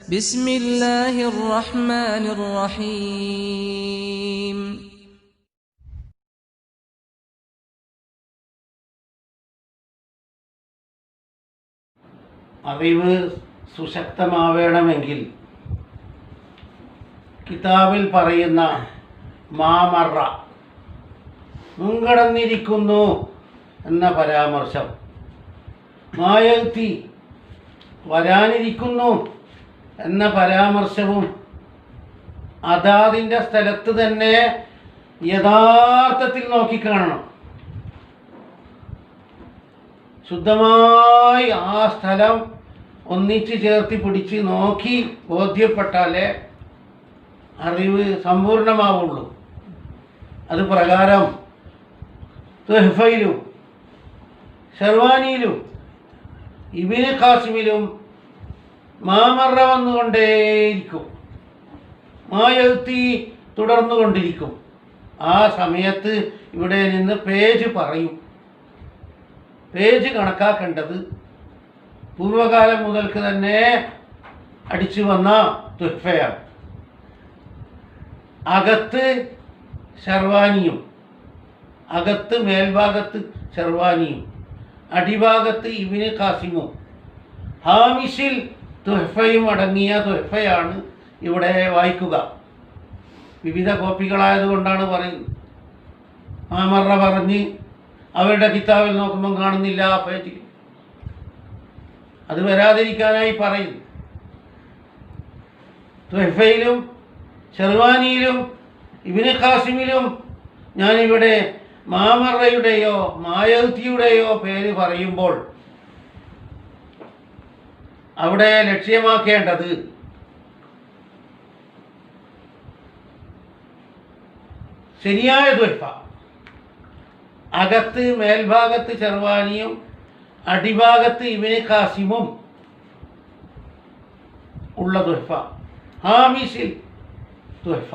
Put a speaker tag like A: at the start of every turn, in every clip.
A: بسم الله الرحمن الرحيم
B: അറിവ് സുശക്തമാവേണമെങ്കിൽ കിതാബിൽ പറയുന്ന മാമറ മുൻകടന്നിരിക്കുന്നു എന്ന പരാമർശം, മായത്തി വരാനിരിക്കുന്നു എന്ന പരാമർശവും അതാതിൻ്റെ സ്ഥലത്ത് തന്നെ യഥാർത്ഥത്തിൽ നോക്കിക്കാണണം. ശുദ്ധമായി ആ സ്ഥലം ഒന്നിച്ച് ചേർത്തി പിടിച്ച് നോക്കി ബോധ്യപ്പെട്ടാലേ അറിവ് സമ്പൂർണമാവുള്ളൂ. അത് പ്രകാരം തുഹ്ഫയിലും ഷർവാനിയിലും ഇബ്നു ഖാസിമിലും മാമറ വന്നുകൊണ്ടേയിരിക്കും, മായത്തി തുടർന്നുകൊണ്ടിരിക്കും. ആ സമയത്ത് ഇവിടെ നിന്ന് പേജ് പറയും. പേജ് കണക്കാക്കേണ്ടത് പൂർവകാലം മുതൽക്ക് തന്നെ അടിച്ചു വന്ന തുഹ്ഫയാണ്. അകത്ത് ഷർവാനിയും, അകത്ത് മേൽഭാഗത്ത് ഷർവാനിയും, അടിഭാഗത്ത് ഇബ്നു ഖാസിമും, ഹാമിഷിൽ തുഹ്ഫയും അടങ്ങിയ തുഹ്ഫയാണ് ഇവിടെ വായിക്കുക. വിവിധ കോപ്പികളായതുകൊണ്ടാണ് പറയുന്നത്. മാമറ പറഞ്ഞ് അവരുടെ കിതാബിൽ നോക്കുമ്പോൾ കാണുന്നില്ല ആ പേജിൽ. അത് വരാതിരിക്കാനായി പറയുന്നു. തുഹ്ഫയിലും ഷർവാനിയിലും ഇബ്നു ഖാസിമിലും ഞാനിവിടെ മാമറയുടെയോ മായത്തിയുടെയോ പേര് പറയുമ്പോൾ അവിടെ ലക്ഷ്യമാക്കേണ്ടത് ശരിയായ തുഹ്ഫ, അകത്ത് മേൽഭാഗത്ത് ഷർവാനിയും അടിഭാഗത്ത് ഇബ്നു ഖാസിമും ഉള്ള തുഹ്ഫ, ഹാമിഷിൽ തുഹ്ഫ.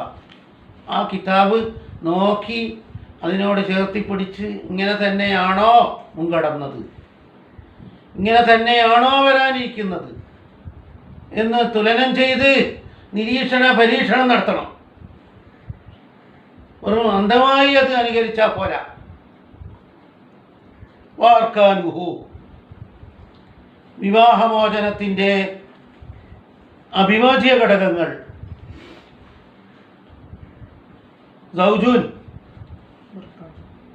B: ആ കിതാബ് നോക്കി അതിനോട് ചേർത്തിപ്പിടിച്ച് ഇങ്ങനെ തന്നെയാണോ മുൻകടന്നത്, ഇങ്ങനെ തന്നെയാണോ വരാനിരിക്കുന്നത് എന്ന് തുലനം ചെയ്ത് പരീക്ഷണം നടത്തണം. ഒരു അന്ധമായി അത് അനുകരിച്ചാൽ പോരാ. വാർക്കാനുഹു, വിവാഹമോചനത്തിൻ്റെ അവിഭാജ്യ ഘടകങ്ങൾ. സൗജുൻ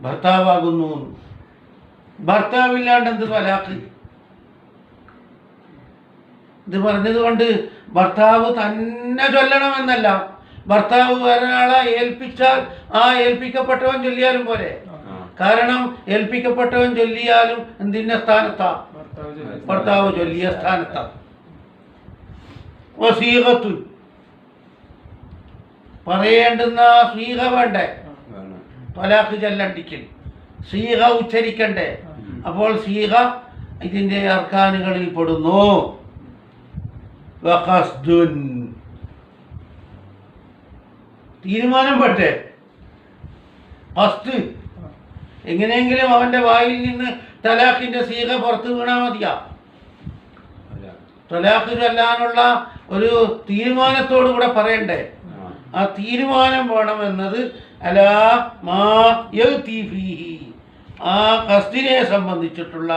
B: ഭർത്താവാകുന്നു. ഭർത്താവില്ലാണ്ട് എന്ത് തലാഖ്? ഇത് പറഞ്ഞതുകൊണ്ട് ഭർത്താവ് തന്നെ ചൊല്ലണമെന്നല്ല. ഭർത്താവ് ഒരാളെ ഏൽപ്പിച്ചാൽ ആ ഏൽപ്പിക്കപ്പെട്ടവൻ ചൊല്ലിയാലും പോരെ. കാരണം ഏൽപ്പിക്കപ്പെട്ടവൻ ചൊല്ലിയാലും എന്തിൻ്റെ സ്ഥാനത്താ? ഭർത്താവ് ചൊല്ലിയ സ്ഥാനത്താ. വസീഖത്തുൻ, പറയേണ്ടുന്ന സീഖ വേണ്ടേ? തലാഖ് ചൊല്ലണ്ടിക്കൽ സീഖ ഉച്ചരിക്കണ്ടേ? അപ്പോൾ സീഖ ഇതിൻ്റെ അർക്കാനുകളിൽ പെടുന്നു. വഖസ്ദുൻ, തീരുമാനം പെട്ടെ. ഖസ്ദ്, എങ്ങനെയെങ്കിലും അവൻ്റെ വായിൽ നിന്ന് തലാഖിൻ്റെ സീഖ പുറത്ത് വീണാൽ മതിയാ. തലാഖ് ചൊല്ലാനുള്ള ഒരു തീരുമാനത്തോടു കൂടെ പറയണ്ടേ? ആ തീരുമാനം വേണമെന്നത് അലാ മാ യഅ്തി ഫീഹി, ആ ഖസ്ദിനെ സംബന്ധിച്ചിട്ടുള്ള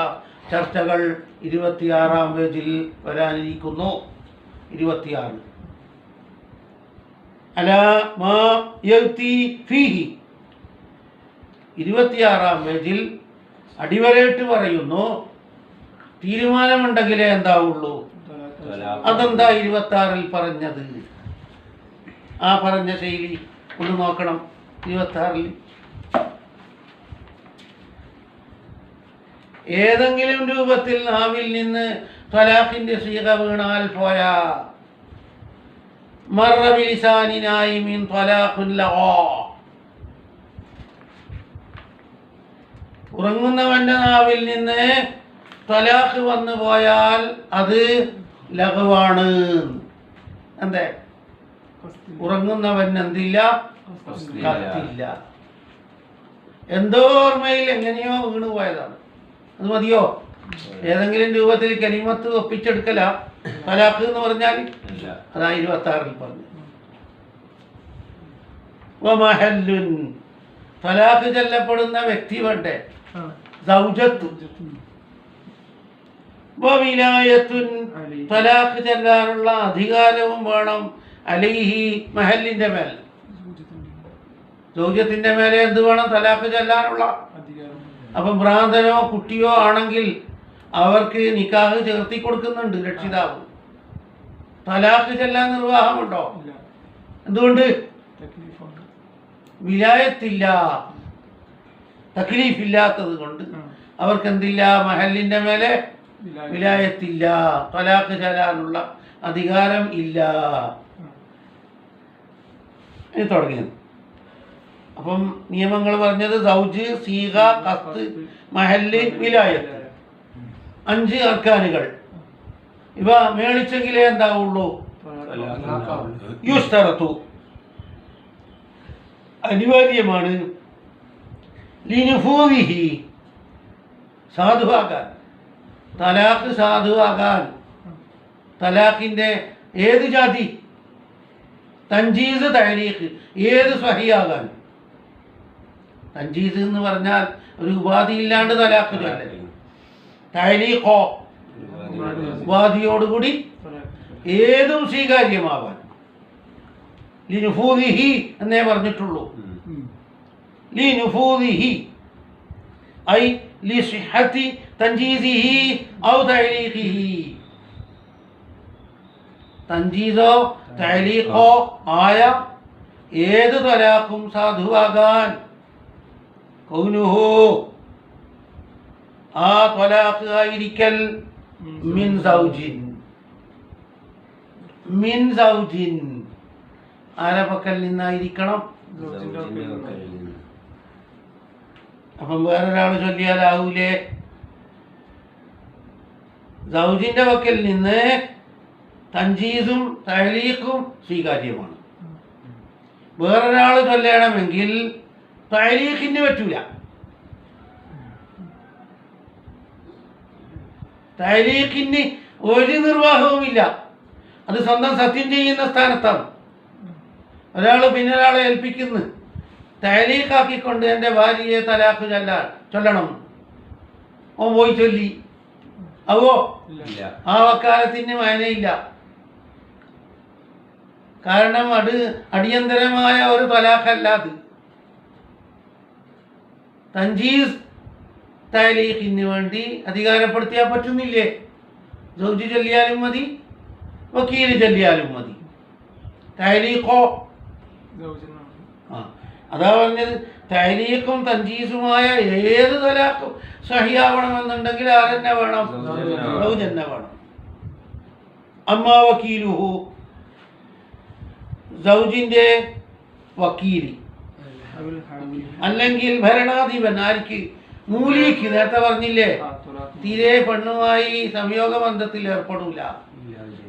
B: ചർച്ചകൾ 26-ാം പേജിൽ വരാനിരിക്കുന്നു. 26 അലാ മാ യഅ്തി ഫീഹി, 26-ാം പേജിൽ അടിവരയിട്ട് പറയുന്നു തീരുമാനമുണ്ടെങ്കിലേ എന്താവുള്ളൂ. അതെന്താ 26-ൽ പറഞ്ഞത്? ആ പറഞ്ഞ ശൈലി ഒന്ന് നോക്കണം. 26-ൽ ഏതെങ്കിലും രൂപത്തിൽ നാവിൽ നിന്ന് തലാഖിന്റെ സീഖ വീണാൽ പോരാ. മർറ ബിലിസാനിനായി മിൻ തലാഖുൻ ലഗാ, ഉറങ്ങുന്നവന്റെ നാവിൽ നിന്ന് തലാഖ് വന്നു പോയാൽ അത് ലഘുവാണ്. എന്തേ? ഉറങ്ങുന്നവൻ എന്തില്ല? കത്തില്ല. എന്തോ ഓർമ്മയിൽ എങ്ങനെയോ വീണു പോയതാണ്. അത് മതിയോ? ഏതെങ്കിലും രൂപത്തിൽ കലിമത്ത് ഒപ്പിച്ചെടുക്കല തലാഖ് എന്ന് പറഞ്ഞാൽ അതാ 26-ൽ പറഞ്ഞു. വമഹല്ലുൻ തലാഖ് ചൊല്ലപ്പെടുന്ന വ്യക്തി വേണ്ടേ, സൗജത്ത്. വവിലായത്തുൻ തലാഖ് ചൊല്ലാനുള്ള അധികാരവും വേണം, അലൈഹി മഹല്ലിന്റെ മേൽ. സൗജത്തിന്റെ മേലെ എന്ത് വേണം, തലാഖ് ചൊല്ലാനുള്ള. അപ്പം ഭ്രാന്തനോ കുട്ടിയോ ആണെങ്കിൽ അവർക്ക് നിക്കാഹ് ചേർത്തി കൊടുക്കുന്നുണ്ട് രക്ഷിതാവ്. തലാഖ് ചെല്ലാൻ നിർവാഹമുണ്ടോ? എന്തുകൊണ്ട്? വിലായത്തില്ല, തക്ലീഫില്ലാത്തത് കൊണ്ട് അവർക്ക് എന്തില്ല, മഹലിന്റെ മേലെ വിലായത്തില്ല, തലാഖ് ചെല്ലാനുള്ള അധികാരം ഇല്ല. ഇനി തുടങ്ങിയത്. അപ്പം നിയമങ്ങൾ പറഞ്ഞത് സൗജ്, സീഗ, ഖസ്ത്, മഹല്ല്, വിലായത്ത്, 5 അർക്കാനുകൾ. ഇവ മേളിച്ചെങ്കിലേ എന്താവുള്ളൂ, യുസ്തറത്തു അനിവാര്യമാണ്, ലിനുഫൂദിഹി സാധുവാകാൻ, തലാഖ് സാധുവാകാൻ. തലാഖിന്റെ ഏത് ജാതി, തൻജീസ്, തഹരീഖ്, ഏത് സ്വഹിയാകാൻ. തൻജീസ് എന്ന് പറഞ്ഞാൽ ഒരു ഉപാധി ഇല്ലാണ്ട് തലാഖ് ചൊല്ലൽ. തഹരീഖോ ഉപാധിയോടുകൂടി ഏതും സ്വീകാര്യമാവാൻ. ലിനുഫൂദിഹി എന്നേ പറഞ്ഞിട്ടുള്ളൂ. ലിനുഫൂദിഹി ഐ ലിസിഹത്തി തൻജീസിഹി ഔ തഹരീഖിഹി. തൻജീസോ തഹരീഖോ ആയ ഏത് തലാഖും സാധുവാകാൻ. കൗനുഹു ആ ത്വലാഖ് ആയിരിക്കൽ മിൻ സൗജിൻ, മിൻ സൗജിൻ ആരെ പക്കൽ നിന്നായിരിക്കണം. അപ്പം വേറൊരാൾ ചൊല്ലിയാലാവൂലേ? സൗജിന്റെ പക്കൽ നിന്ന് തൻജീസും തഹ്ലീഖും സ്വീകാര്യമാണ്. വേറൊരാൾ ചൊല്ലണമെങ്കിൽ തഹ്ലീഖിന് പറ്റൂല. തഹ്ലീഖിന് ഒരു നിർവാഹവുമില്ല. അത് സ്വന്തം സത്യം ചെയ്യുന്ന സ്ഥാനത്താണ്. ഒരാൾ പിന്നൊരാളെ ഏൽപ്പിക്കുന്നു, തഹ്ലീഖാക്കിക്കൊണ്ട് എൻ്റെ ഭാര്യയെ തലാഖ് ചൊല്ലണം. ഓൻ പോയി ചൊല്ലി, അവോ ആ വക്കാലത്തിന് വായനയില്ല. കാരണം അത് അടിയന്തരമായ ഒരു തലാഖല്ല. അത് തൻജീസ് തഹ്ലീഖിന് വേണ്ടി അധികാരപ്പെടുത്തിയാൽ പറ്റുന്നില്ലേ? സൗജ് ചൊല്ലിയാലും മതി, വക്കീൽ ചൊല്ലിയാലും മതി. തഹ്ലീഖോ അതാ പറഞ്ഞത്, തഹ്ലീഖും തൻജീസുമായ ഏത് തലാഖും സഹിയാവണമെന്നുണ്ടെങ്കിൽ ആരെന്നെ വേണം, സൗജ് തന്നെ വേണം. അമ്മാ വക്കീലുഹു സൗജിന്റെ വക്കീൽ അല്ലെങ്കിൽ ഭരണാധിപൻ. ആർക്ക്? മൂലിക്ക്. നേരത്തെ പറഞ്ഞില്ലേ, തീരെ പെണ്ണുമായി സംയോഗ ബന്ധത്തിൽ ഏർപ്പെടൂല,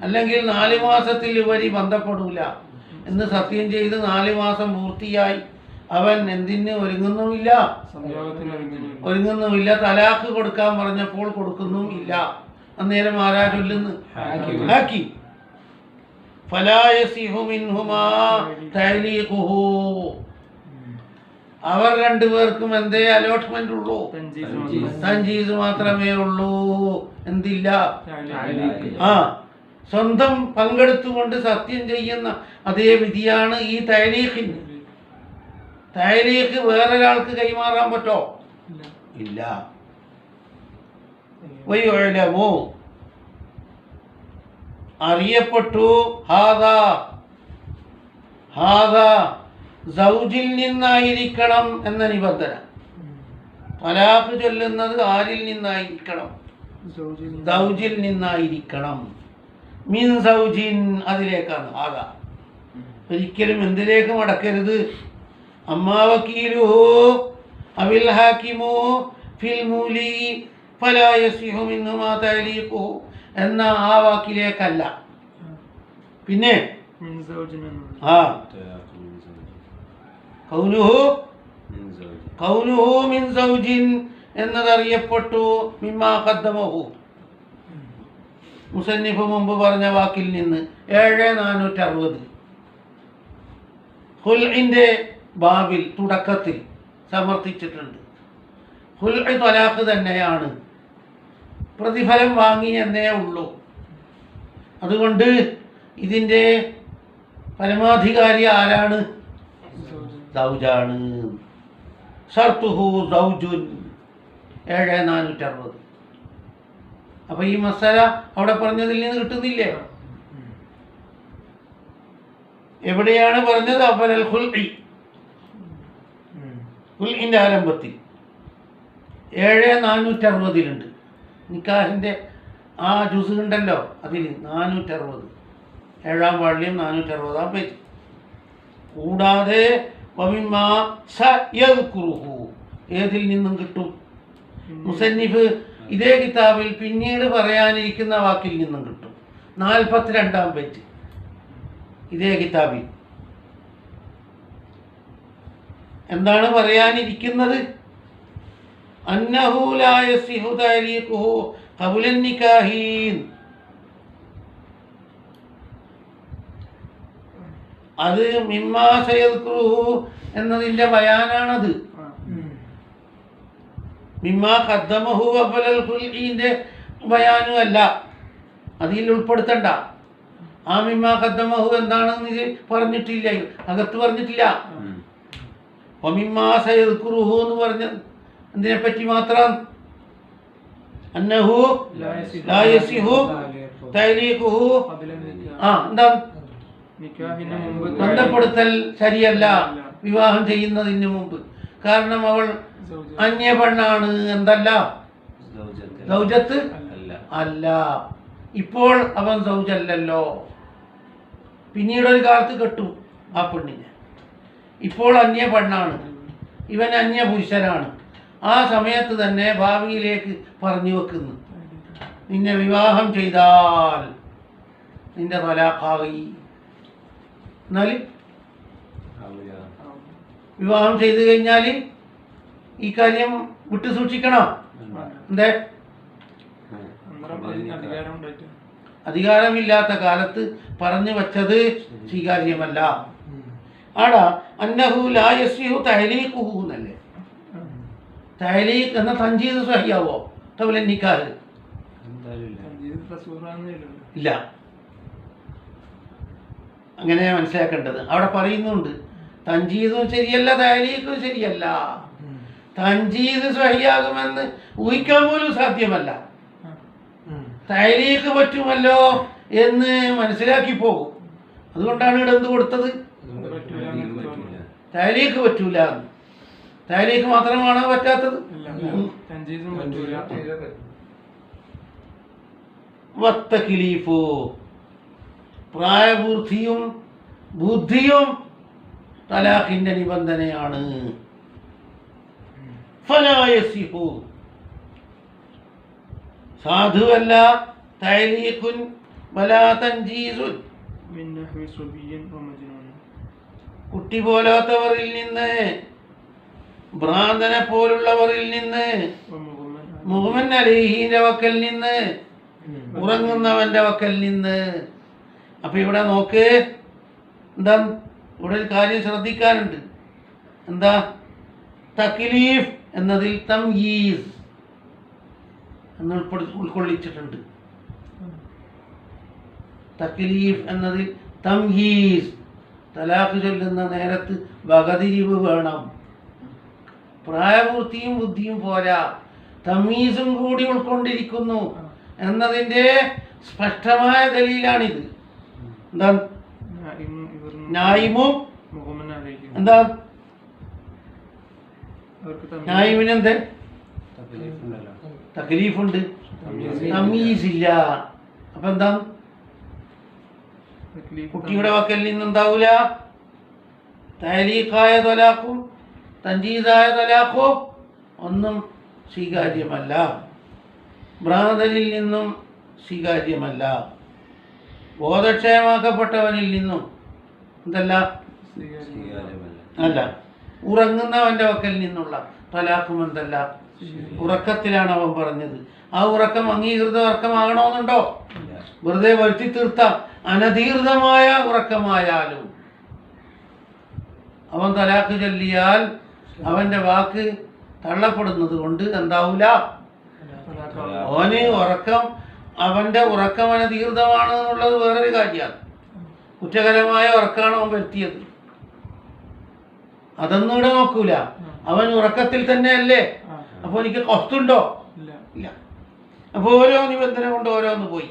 B: അല്ലെങ്കിൽ 4 മാസത്തിൽ ഉപരി ബന്ധപ്പെടൂല എന്ന് സത്യം ചെയ്ത് 4 മാസം പൂർത്തിയായി അവൻ എന്തിന് ഒരുങ്ങുന്നുമില്ല, തലാഖ് കൊടുക്കാൻ പറഞ്ഞപ്പോൾ കൊടുക്കുന്നും ഇല്ല. അന്നേരം ആരാ ചൊല്ലുന്നു? ഹാക്കിം. ഫലാ യസിഹു മിൻഹുമാ തഹ്ലീഖുഹു. അവർ 2 പേർക്കും എന്തേ അലോട്ട്മെന്റ് ഉള്ളൂ? തൻജീസ് മാത്രമേ ഉള്ളൂ. എന്തില്ല? സ്വന്തം പങ്കെടുത്തുകൊണ്ട് സത്യം ചെയ്യുന്ന അതേ വിധിയാണ് ഈ തഹ്ലീഖിന്. തഹ്ലീഖ് വേറൊരാൾക്ക് കൈമാറാൻ പറ്റോ? ഇല്ല. വയുഅലമു അറിയപ്പെട്ടു, ഹാദാ സൗജിൽ നിന്നായിരിക്കണം എന്ന നിബന്ധന. തലാഖ് ചൊല്ലുന്നത് ആരിൽ നിന്നായിരിക്കണം? സൗജിൽ നിന്നായിരിക്കണം. മിൻ സൗജിൻ അതിലേക്കാണ്. ഒരിക്കലും എന്തിലേക്ക് മടക്കരുത്. അമ്മാ വക്കീലുഹു അവിൽ ഹാക്കിമു ഫിൽ മൂലി ഫലാ യസിഹു മിൻഹുമാ തഹ്ലീഖുഹു എന്ന ആ വാക്കിലേക്കല്ല. പിന്നെ കൗനുഹു മിൻ സൗജിൻ എന്നതറിയപ്പെട്ടു. മിമ്മാ ഖദ്ദമഹു, മുസന്നിഫ് മുമ്പ് പറഞ്ഞ വാക്കിൽ നിന്ന് 7460 ഖുൽഇന്റെ ബാബിൽ തുടക്കത്തിൽ സമർത്ഥിച്ചിട്ടുണ്ട്. ഖുൽഇ തലാഖ് തന്നെയാണ്, പ്രതിഫലം വാങ്ങി എന്നേ ഉള്ളൂ. അതുകൊണ്ട് ഇതിൻ്റെ പരമാധികാരി ആരാണ്? സൗജാണ്. ഷർത്തുഹു സൗജുൻ 7460. അപ്പൊ ഈ മസാല അവിടെ പറഞ്ഞതിൽ നിന്ന് കിട്ടുന്നില്ലേ? എവിടെയാണ് പറഞ്ഞത്? അഫലൽ ഖുൽഇ, ഖുൽഇന്റെ ആരംഭത്തിൽ 7460 നിക്കാഹിന്റെ ആ ജുസ് ഉണ്ടല്ലോ, അതിൽ 460, 7-ാം വാള്യം 460-ാം പേജ്. കൂടാതെ വമിമ്മാ സയദ്കുറുഹു, ഏതിൽ നിന്നും കിട്ടും? മുസന്നിഫ് ഇതേ കിതാബിൽ പിന്നീട് പറയാനിരിക്കുന്ന വാക്കിൽ നിന്നും കിട്ടും. 42-ാം പേജ് ഇതേ കിതാബിൽ എന്താണ് പറയാനിരിക്കുന്നത്? അന്നഹു ലാ യസിഹു തഅലീഖുഹു ഖബ്ല നിക്കാഹീൻ. അത് മിമ്മാ സയദ്കുറുഹു എന്നതിൻ്റെ ബയാനാണത്. മിമ്മാ ഖദ്ദമഹു ഖബ്ലൽ ഖുൽഇന്റെ ബയാനും അല്ല, അതിൽ ഉൾപ്പെടുത്തണ്ട. ആ മിമ്മാ ഖദ്ദമഹു എന്താണെന്ന് പറഞ്ഞിട്ടില്ല, അകത്ത് പറഞ്ഞിട്ടില്ല. മിമ്മാ സയദ്കുറുഹു എന്ന് പറഞ്ഞ എന്തിനെപ്പറ്റി മാത്രം? അന്നഹു ലാ യസിഹു തഅലീഖുഹു, എന്താ ബന്ധപ്പെടുത്തൽ ശരിയല്ല വിവാഹം ചെയ്യുന്നതിന് മുമ്പ്. കാരണം അവൾ അന്യ പെണ്ണാണ്, എന്തല്ല സൗജത്ത് അല്ല. ഇപ്പോൾ അവൻ സൗജല്ലല്ലോ, പിന്നീടൊരു കാലത്ത് കെട്ടും ആ പെണ്ണിനെ. ഇപ്പോൾ അന്യ പെണ്ണാണ്, ഇവൻ അന്യ പുരുഷനാണ്. ആ സമയത്ത് തന്നെ ഭാവിയിലേക്ക് പറഞ്ഞു വെക്കുന്നു, നിന്നെ വിവാഹം ചെയ്താൽ നിന്റെ തലാഖായി. എന്നാൽ വിവാഹം ചെയ്തു കഴിഞ്ഞാൽ ഈ കാര്യം വിട്ടു സൂക്ഷിക്കണം. എന്തേ? അധികാരമില്ലാത്ത കാലത്ത് പറഞ്ഞു വച്ചത് സ്വീകാര്യമല്ല. ആടാ അന്നഹു ലാ യസ്ഇഹു തഅലീഖുഹു എന്നല്ലേ? തഅലീഖ് എന്ന തൻജീദ് സഹിയാവോ ഖബ്ല നിക്കാഹ്? ഇല്ല, അങ്ങനെ മനസ്സിലാക്കേണ്ടത്. അവിടെ പറയുന്നുണ്ട് തൻജീദും ശരിയല്ല, തഅലീഖും ശരിയല്ല. തൻജീദ് സഹിയാകുമെന്ന് ഊഹിക്കാൻ പോലും സാധ്യമല്ല. തഅലീഖ് പറ്റുമല്ലോ എന്ന് മനസ്സിലാക്കി പോകും. അതുകൊണ്ടാണ് ഇവിടെ എന്ത് കൊടുത്തത്? തഅലീഖ് പറ്റൂല. തഅലീഖ് മാത്രമാണോ പറ്റാത്തത്? വത്തഖ്ലീഫു, പ്രായപൂർത്തിയും ബുദ്ധിയും തലാഖിന്റെ നിബന്ധനയാണ്. ഫലാ യസിഹു, സാധുവല്ല തഅലീഖുൻ വലാ തൻജീസുൻ, കുട്ടി പോലാത്തവരിൽ നിന്ന്, ഭ്രാന്തനെ പോലുള്ളവരിൽ നിന്ന്, മുഹമ്മൻ അലൈഹിന്റെ വക്കൽ നിന്ന്, ഉറങ്ങുന്നവന്റെ വക്കൽ നിന്ന്. അപ്പൊ ഇവിടെ നോക്ക്, എന്താ ഇവിടെ ഒരു കാര്യം ശ്രദ്ധിക്കാനുണ്ട്. എന്താ? തക്ലീഫ് എന്നതിൽ തംയീസ് എന്ന് ഉൾക്കൊള്ളിച്ചിട്ടുണ്ട്. തക്ലീഫ് എന്നതിൽ തംയീസ്, തലാഖ് ചൊല്ലുന്ന നേരത്ത് വകതിരിവ് വേണം. പ്രായപൂർത്തിയും ബുദ്ധിയും പോരാ, തമീസും കൂടി ഉൾക്കൊണ്ടിരിക്കുന്നു എന്നതിൻ്റെ സ്പഷ്ടമായ ദലീലാണിത്. എന്താ? നായിമും എന്താ? നായിമിനെന്ത് തക്ലീഫുണ്ട്, തമീസില്ല. അപ്പൊ എന്താ? കുട്ടിയുടെ വക്കൽ നിന്നുണ്ടാവൂല. തഅലീഖായ തലാഖും തൻജീസായ തലാഖും ഒന്നും സ്വീകാര്യമല്ല, ഭ്രാന്തനിൽ നിന്നും സ്വീകാര്യമല്ല, ബോധക്ഷയമാക്കപ്പെട്ടവനിൽ നിന്നും എന്തല്ല അല്ല, ഉറങ്ങുന്നവന്റെ വക്കൽ നിന്നുള്ള തലാഖും എന്തല്ല ഉറക്കത്തിലാണ് അവൻ പറഞ്ഞത്. ആ ഉറക്കം അംഗീകൃത ഉറക്കമാകണമെന്നുണ്ടോ? വെറുതെ വരുത്തി തീർത്ത അനധികൃതമായ ഉറക്കമായാലും അവൻ തലാഖ് ചൊല്ലിയാൽ അവന്റെ വാക്ക് തള്ളപ്പെടുന്നത് കൊണ്ട് എന്താവൂല? അവന്റെ ഉറക്കം അനധികൃതമാണ് എന്നുള്ളത് വേറൊരു കാര്യമാണ്. കുറ്റകരമായ ഉറക്കമാണ് അവൻ വരുത്തിയത്, അതൊന്നും ഇവിടെ നോക്കൂല. അവൻ ഉറക്കത്തിൽ തന്നെ അല്ലേ. അപ്പൊ എനിക്ക് കൊത്തുണ്ടോ? ഇല്ല. അപ്പൊ ഓരോ നിബന്ധന കൊണ്ട് ഓരോന്ന് പോയി.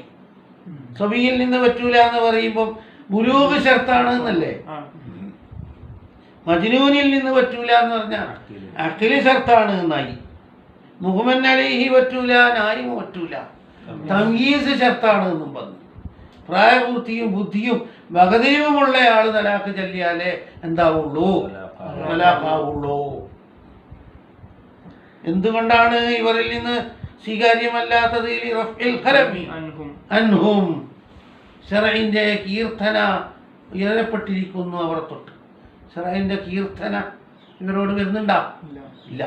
B: സബിയിൽ നിന്ന് പറ്റൂല എന്ന് പറയുമ്പോൾ ബുലൂഗ് ഷർത്താണ് എന്നല്ലേ. മജ്നൂനിൽ നിന്ന് പറ്റൂല എന്ന് പറഞ്ഞാൽ അഖില് ഷർത്താണ് എന്നായി. മുഹമ്മൻ അലൈഹി പറ്റൂല, നായിമ പറ്റൂല, തംയീസ് ഷർത്താണ് എന്നും പറഞ്ഞു. പ്രായപൂർത്തിയും ബുദ്ധിയും വകതിരിവുമുള്ള ആള് തലാഖ് ചൊല്ലിയാലേ എന്താവുള്ളൂ? തലാഖാവുള്ളൂ. എന്തുകൊണ്ടാണ് ഇവരിൽ നിന്ന് സ്വീകാര്യമല്ലാത്തത്? അൻഹും ശറഇന്റെ കീർത്തന ഉയരപ്പെട്ടിരിക്കുന്നു അവർ തൊട്ട്. ശറഇന്റെ കീർത്തന ഇവരോട് വരുന്നുണ്ടാ? ഇല്ല.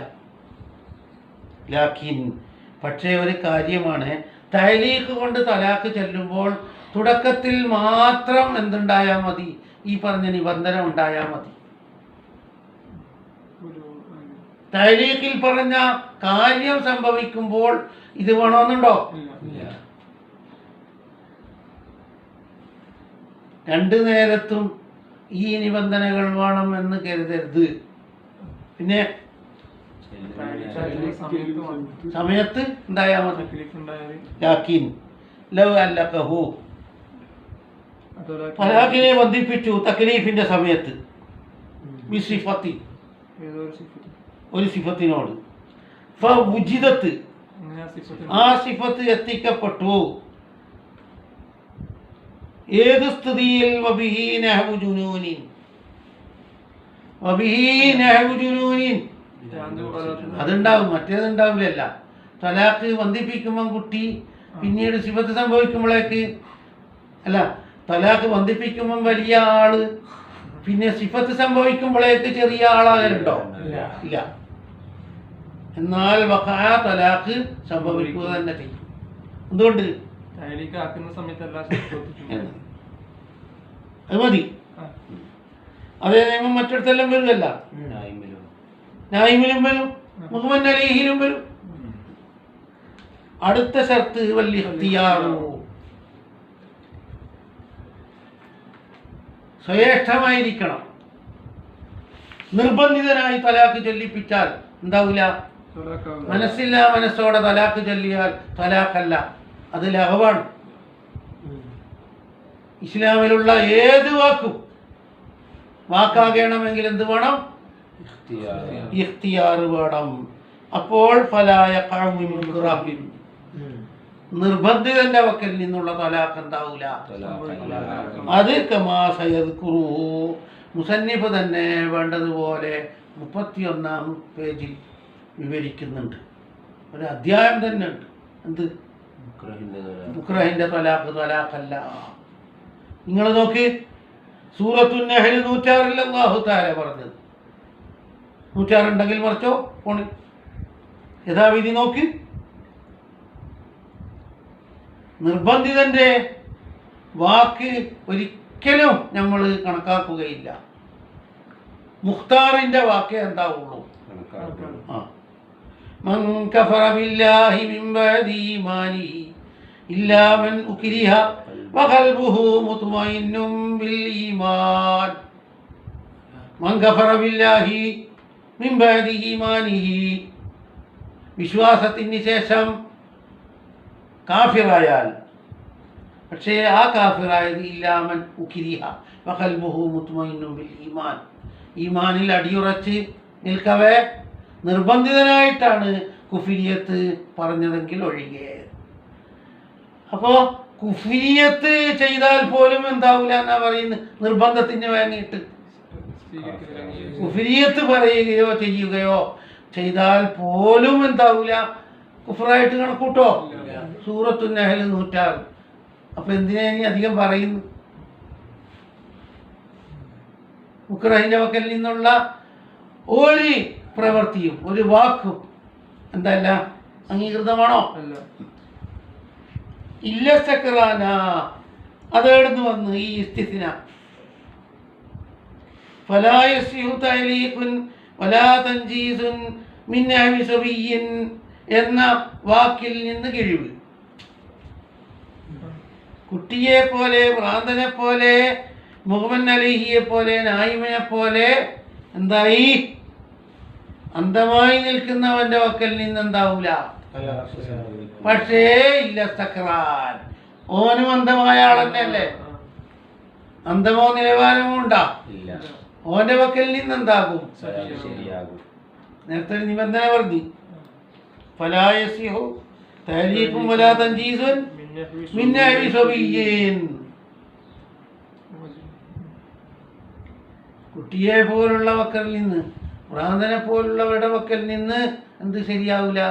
B: ലാക്കിൻ പക്ഷേ ഒരു കാര്യമാണ്, തഅലീഖ് കൊണ്ട് തലാഖ് ചൊല്ലുമ്പോൾ തുടക്കത്തിൽ മാത്രം എന്തുണ്ടായാൽ മതി? ഈ പറഞ്ഞ നിബന്ധന ഉണ്ടായാൽ മതി. തഅലീഖിൽ പറഞ്ഞ കാര്യം സംഭവിക്കുമ്പോൾ ഇത് വേണമെന്നുണ്ടോ? രണ്ടു നേരത്തും ഈ നിബന്ധനകൾ വേണം എന്ന് കരുതരുത്. പിന്നെ സമയത്ത് ഉണ്ടായാൽ മതി. ലാക്കിൻ ലൗ അല്ലഖഹു, തലാഖിനെ ബന്ധിപ്പിച്ചു തക്ലീഫിന്റെ സമയത്ത്, ബിസിഫത്തി, ഒരു സിഫത്തിനോട്, ഫവുജിദത്ത്, ആ സിഫത്ത് എത്തിക്കപ്പെട്ടു. ഏത് സ്ഥിതിയിൽ? വബിഹി നഹ്വു ജുനൂനിൻ, വബിഹി നഹ്വു ജുനൂനിൻ, അതുണ്ടാവും, മറ്റേതുണ്ടാവില്ല. തലാഖ് ബന്ധിപ്പിക്കുമ്പം കുട്ടി, പിന്നീട് സിഫത്ത് സംഭവിക്കുമ്പോഴേക്ക്, അല്ല തലാഖ് ബന്ധിപ്പിക്കുമ്പം വലിയ ആള്, പിന്നെ സിഫത്ത് സംഭവിക്കുമ്പോഴേക്ക് ചെറിയ ആളാകലുണ്ടോ? ഇല്ല. എന്നാൽ വഖഅ തലാഖ് സംഭവിക്കുക തന്നെ ചെയ്യും. എന്തുകൊണ്ട്? അത് മതി. അതേ നിയമം മറ്റിടത്തെല്ലാം വരുമല്ല. നായിമിലും വരും, മുഹമ്മൻ അലൈഹിലും വരും. അടുത്ത ഷർത്ത് വല്ലിഖ്തിയാറു, ശ്രേഷ്ഠമായിരിക്കണം. നിർബന്ധിതനായി തലാഖ് ചൊല്ലിപ്പിച്ചാൽ എന്താവില്ല? മനസ്സില്ല മനസ്സോടെ തലാഖ് ചൊല്ലിയാൽ തലാഖല്ല, അത് ലഹവാണ്. ഇസ്ലാമിലുള്ള ഏത് വാക്കാകണമെങ്കിൽ എന്ത് വേണം? ഇഖ്തിയാർ വേണം. അപ്പോൾ നിർബന്ധിതന്റെ വക്കൽ നിന്നുള്ള തലാഖ് എന്താവൂല? അത് കമാ സയദ്കുറു, മുസന്നിഫ് തന്നെ വേണ്ടതുപോലെ 31-ാം പേജിൽ വിവരിക്കുന്നുണ്ട്. ഒരു അധ്യായം തന്നെ ഉണ്ട്. എന്ത്? മുക്രഹിന്റെ തലാഖ് തലാഖല്ല. നിങ്ങൾ നോക്ക്, സൂറത്തുൻ നഹ്ൽ 106 അല്ലാഹു തആല പറഞ്ഞത്. 106 ഉണ്ടെങ്കിൽ മറിച്ചോ ഫോണിൽ യഥാവിധി നോക്ക്. നിർബന്ധിതന്റെ വാക്ക് ഒരിക്കലും നമ്മൾ കണക്കാക്കുകയില്ല. മുഖ്താറിന്റെ വാക്കേ എന്താവുള്ളൂ? മൻ കഫറ ബില്ലാഹി മിൻ ബഅദി ഈമാനിഹി ഇല്ലാ മൻ ഉക്രിഹ വഖൽബുഹു മുത്മഇന്നും ബിൽ ഈമാൻ. മൻ കഫറ ബില്ലാഹി മിൻ ബഅദി ഈമാനിഹി, വിശ്വാസത്തിന് ശേഷം കാഫിറായാൽ, പക്ഷേ ആ കാഫിറായത് ഇല്ലാ മൻ ഉക്രിഹ വഖൽബുഹു മുത്മഇന്നും ബിൽ ഈമാൻ, ഈമാനിൽ അടിയുറച്ച് നിൽക്കവേ നിർബന്ധിതനായിട്ടാണ് കുഫിരിയത്ത് പറഞ്ഞതെങ്കിൽ ഒഴികെ. അപ്പോൾ കുഫിരിയത്ത് ചെയ്താൽ പോലും എന്താവില്ല എന്നാ പറയുന്നത്? നിർബന്ധത്തിന് വാങ്ങിയിട്ട് കുഫിരിയത്ത് പറയുകയോ ചെയ്യുകയോ ചെയ്താൽ പോലും എന്താവില്ല? കുഫറായിട്ട് കണക്കൂട്ടോ? സൂറത്തുൻ നഹ്ൽ 106. അപ്പൊ എന്തിനാ ഇനി അധികം പറയുന്നു? മുക്രഹിന്റെ വക്കൽ നിന്നുള്ള ഒരു പ്രവൃത്തിയും ഒരു വാക്കും എന്തല്ല അംഗീകൃതമാണോ? ഇല്ല സക്രാന അതെടുന്ന് വന്ന് ഈ ഇസ്തിസ്ന ഫലാ യസ്ഇഹു തഅലീഖുൻ വലാ തൻജീസുൻ മിൻ നഹ്വി സബിയ്യിൻ എന്ന വാക്കിൽ നിന്ന് കിഴിവ്. കുട്ടിയെ പോലെ, ഭ്രാന്തനെ പോലെ, മുഹമ്മൻ അലിഹിയെ പോലെ, നായിമിനെ പോലെ എന്തായി അന്ധമായി നിൽക്കുന്നവന്റെ വക്കൽ നിന്ന് എന്താവൂല. പക്ഷേ ഇല്ല സക്രാൻ ഓനും അന്ധമായ ആളെന്നല്ലേ, അന്ധമോ നിലവാരമോ ഉണ്ടാ? ഓന്റെ വക്കൽ നിന്ന് എന്താകും? നേരത്തെ നിബന്ധന പറഞ്ഞു ഫലാ യസ്ഇഹു തഅലീഖുൻ വലാ തൻജീസുൻ മിൻ നഹ്വി സബിയ്യിൻ. കുട്ടിയെ പോലുള്ള വക്കൽ നിന്ന്, ഭ്രാന്തനെ പോലുള്ളവരുടെ വക്കൽ നിന്ന് എന്ത് ശരിയാവില്ല?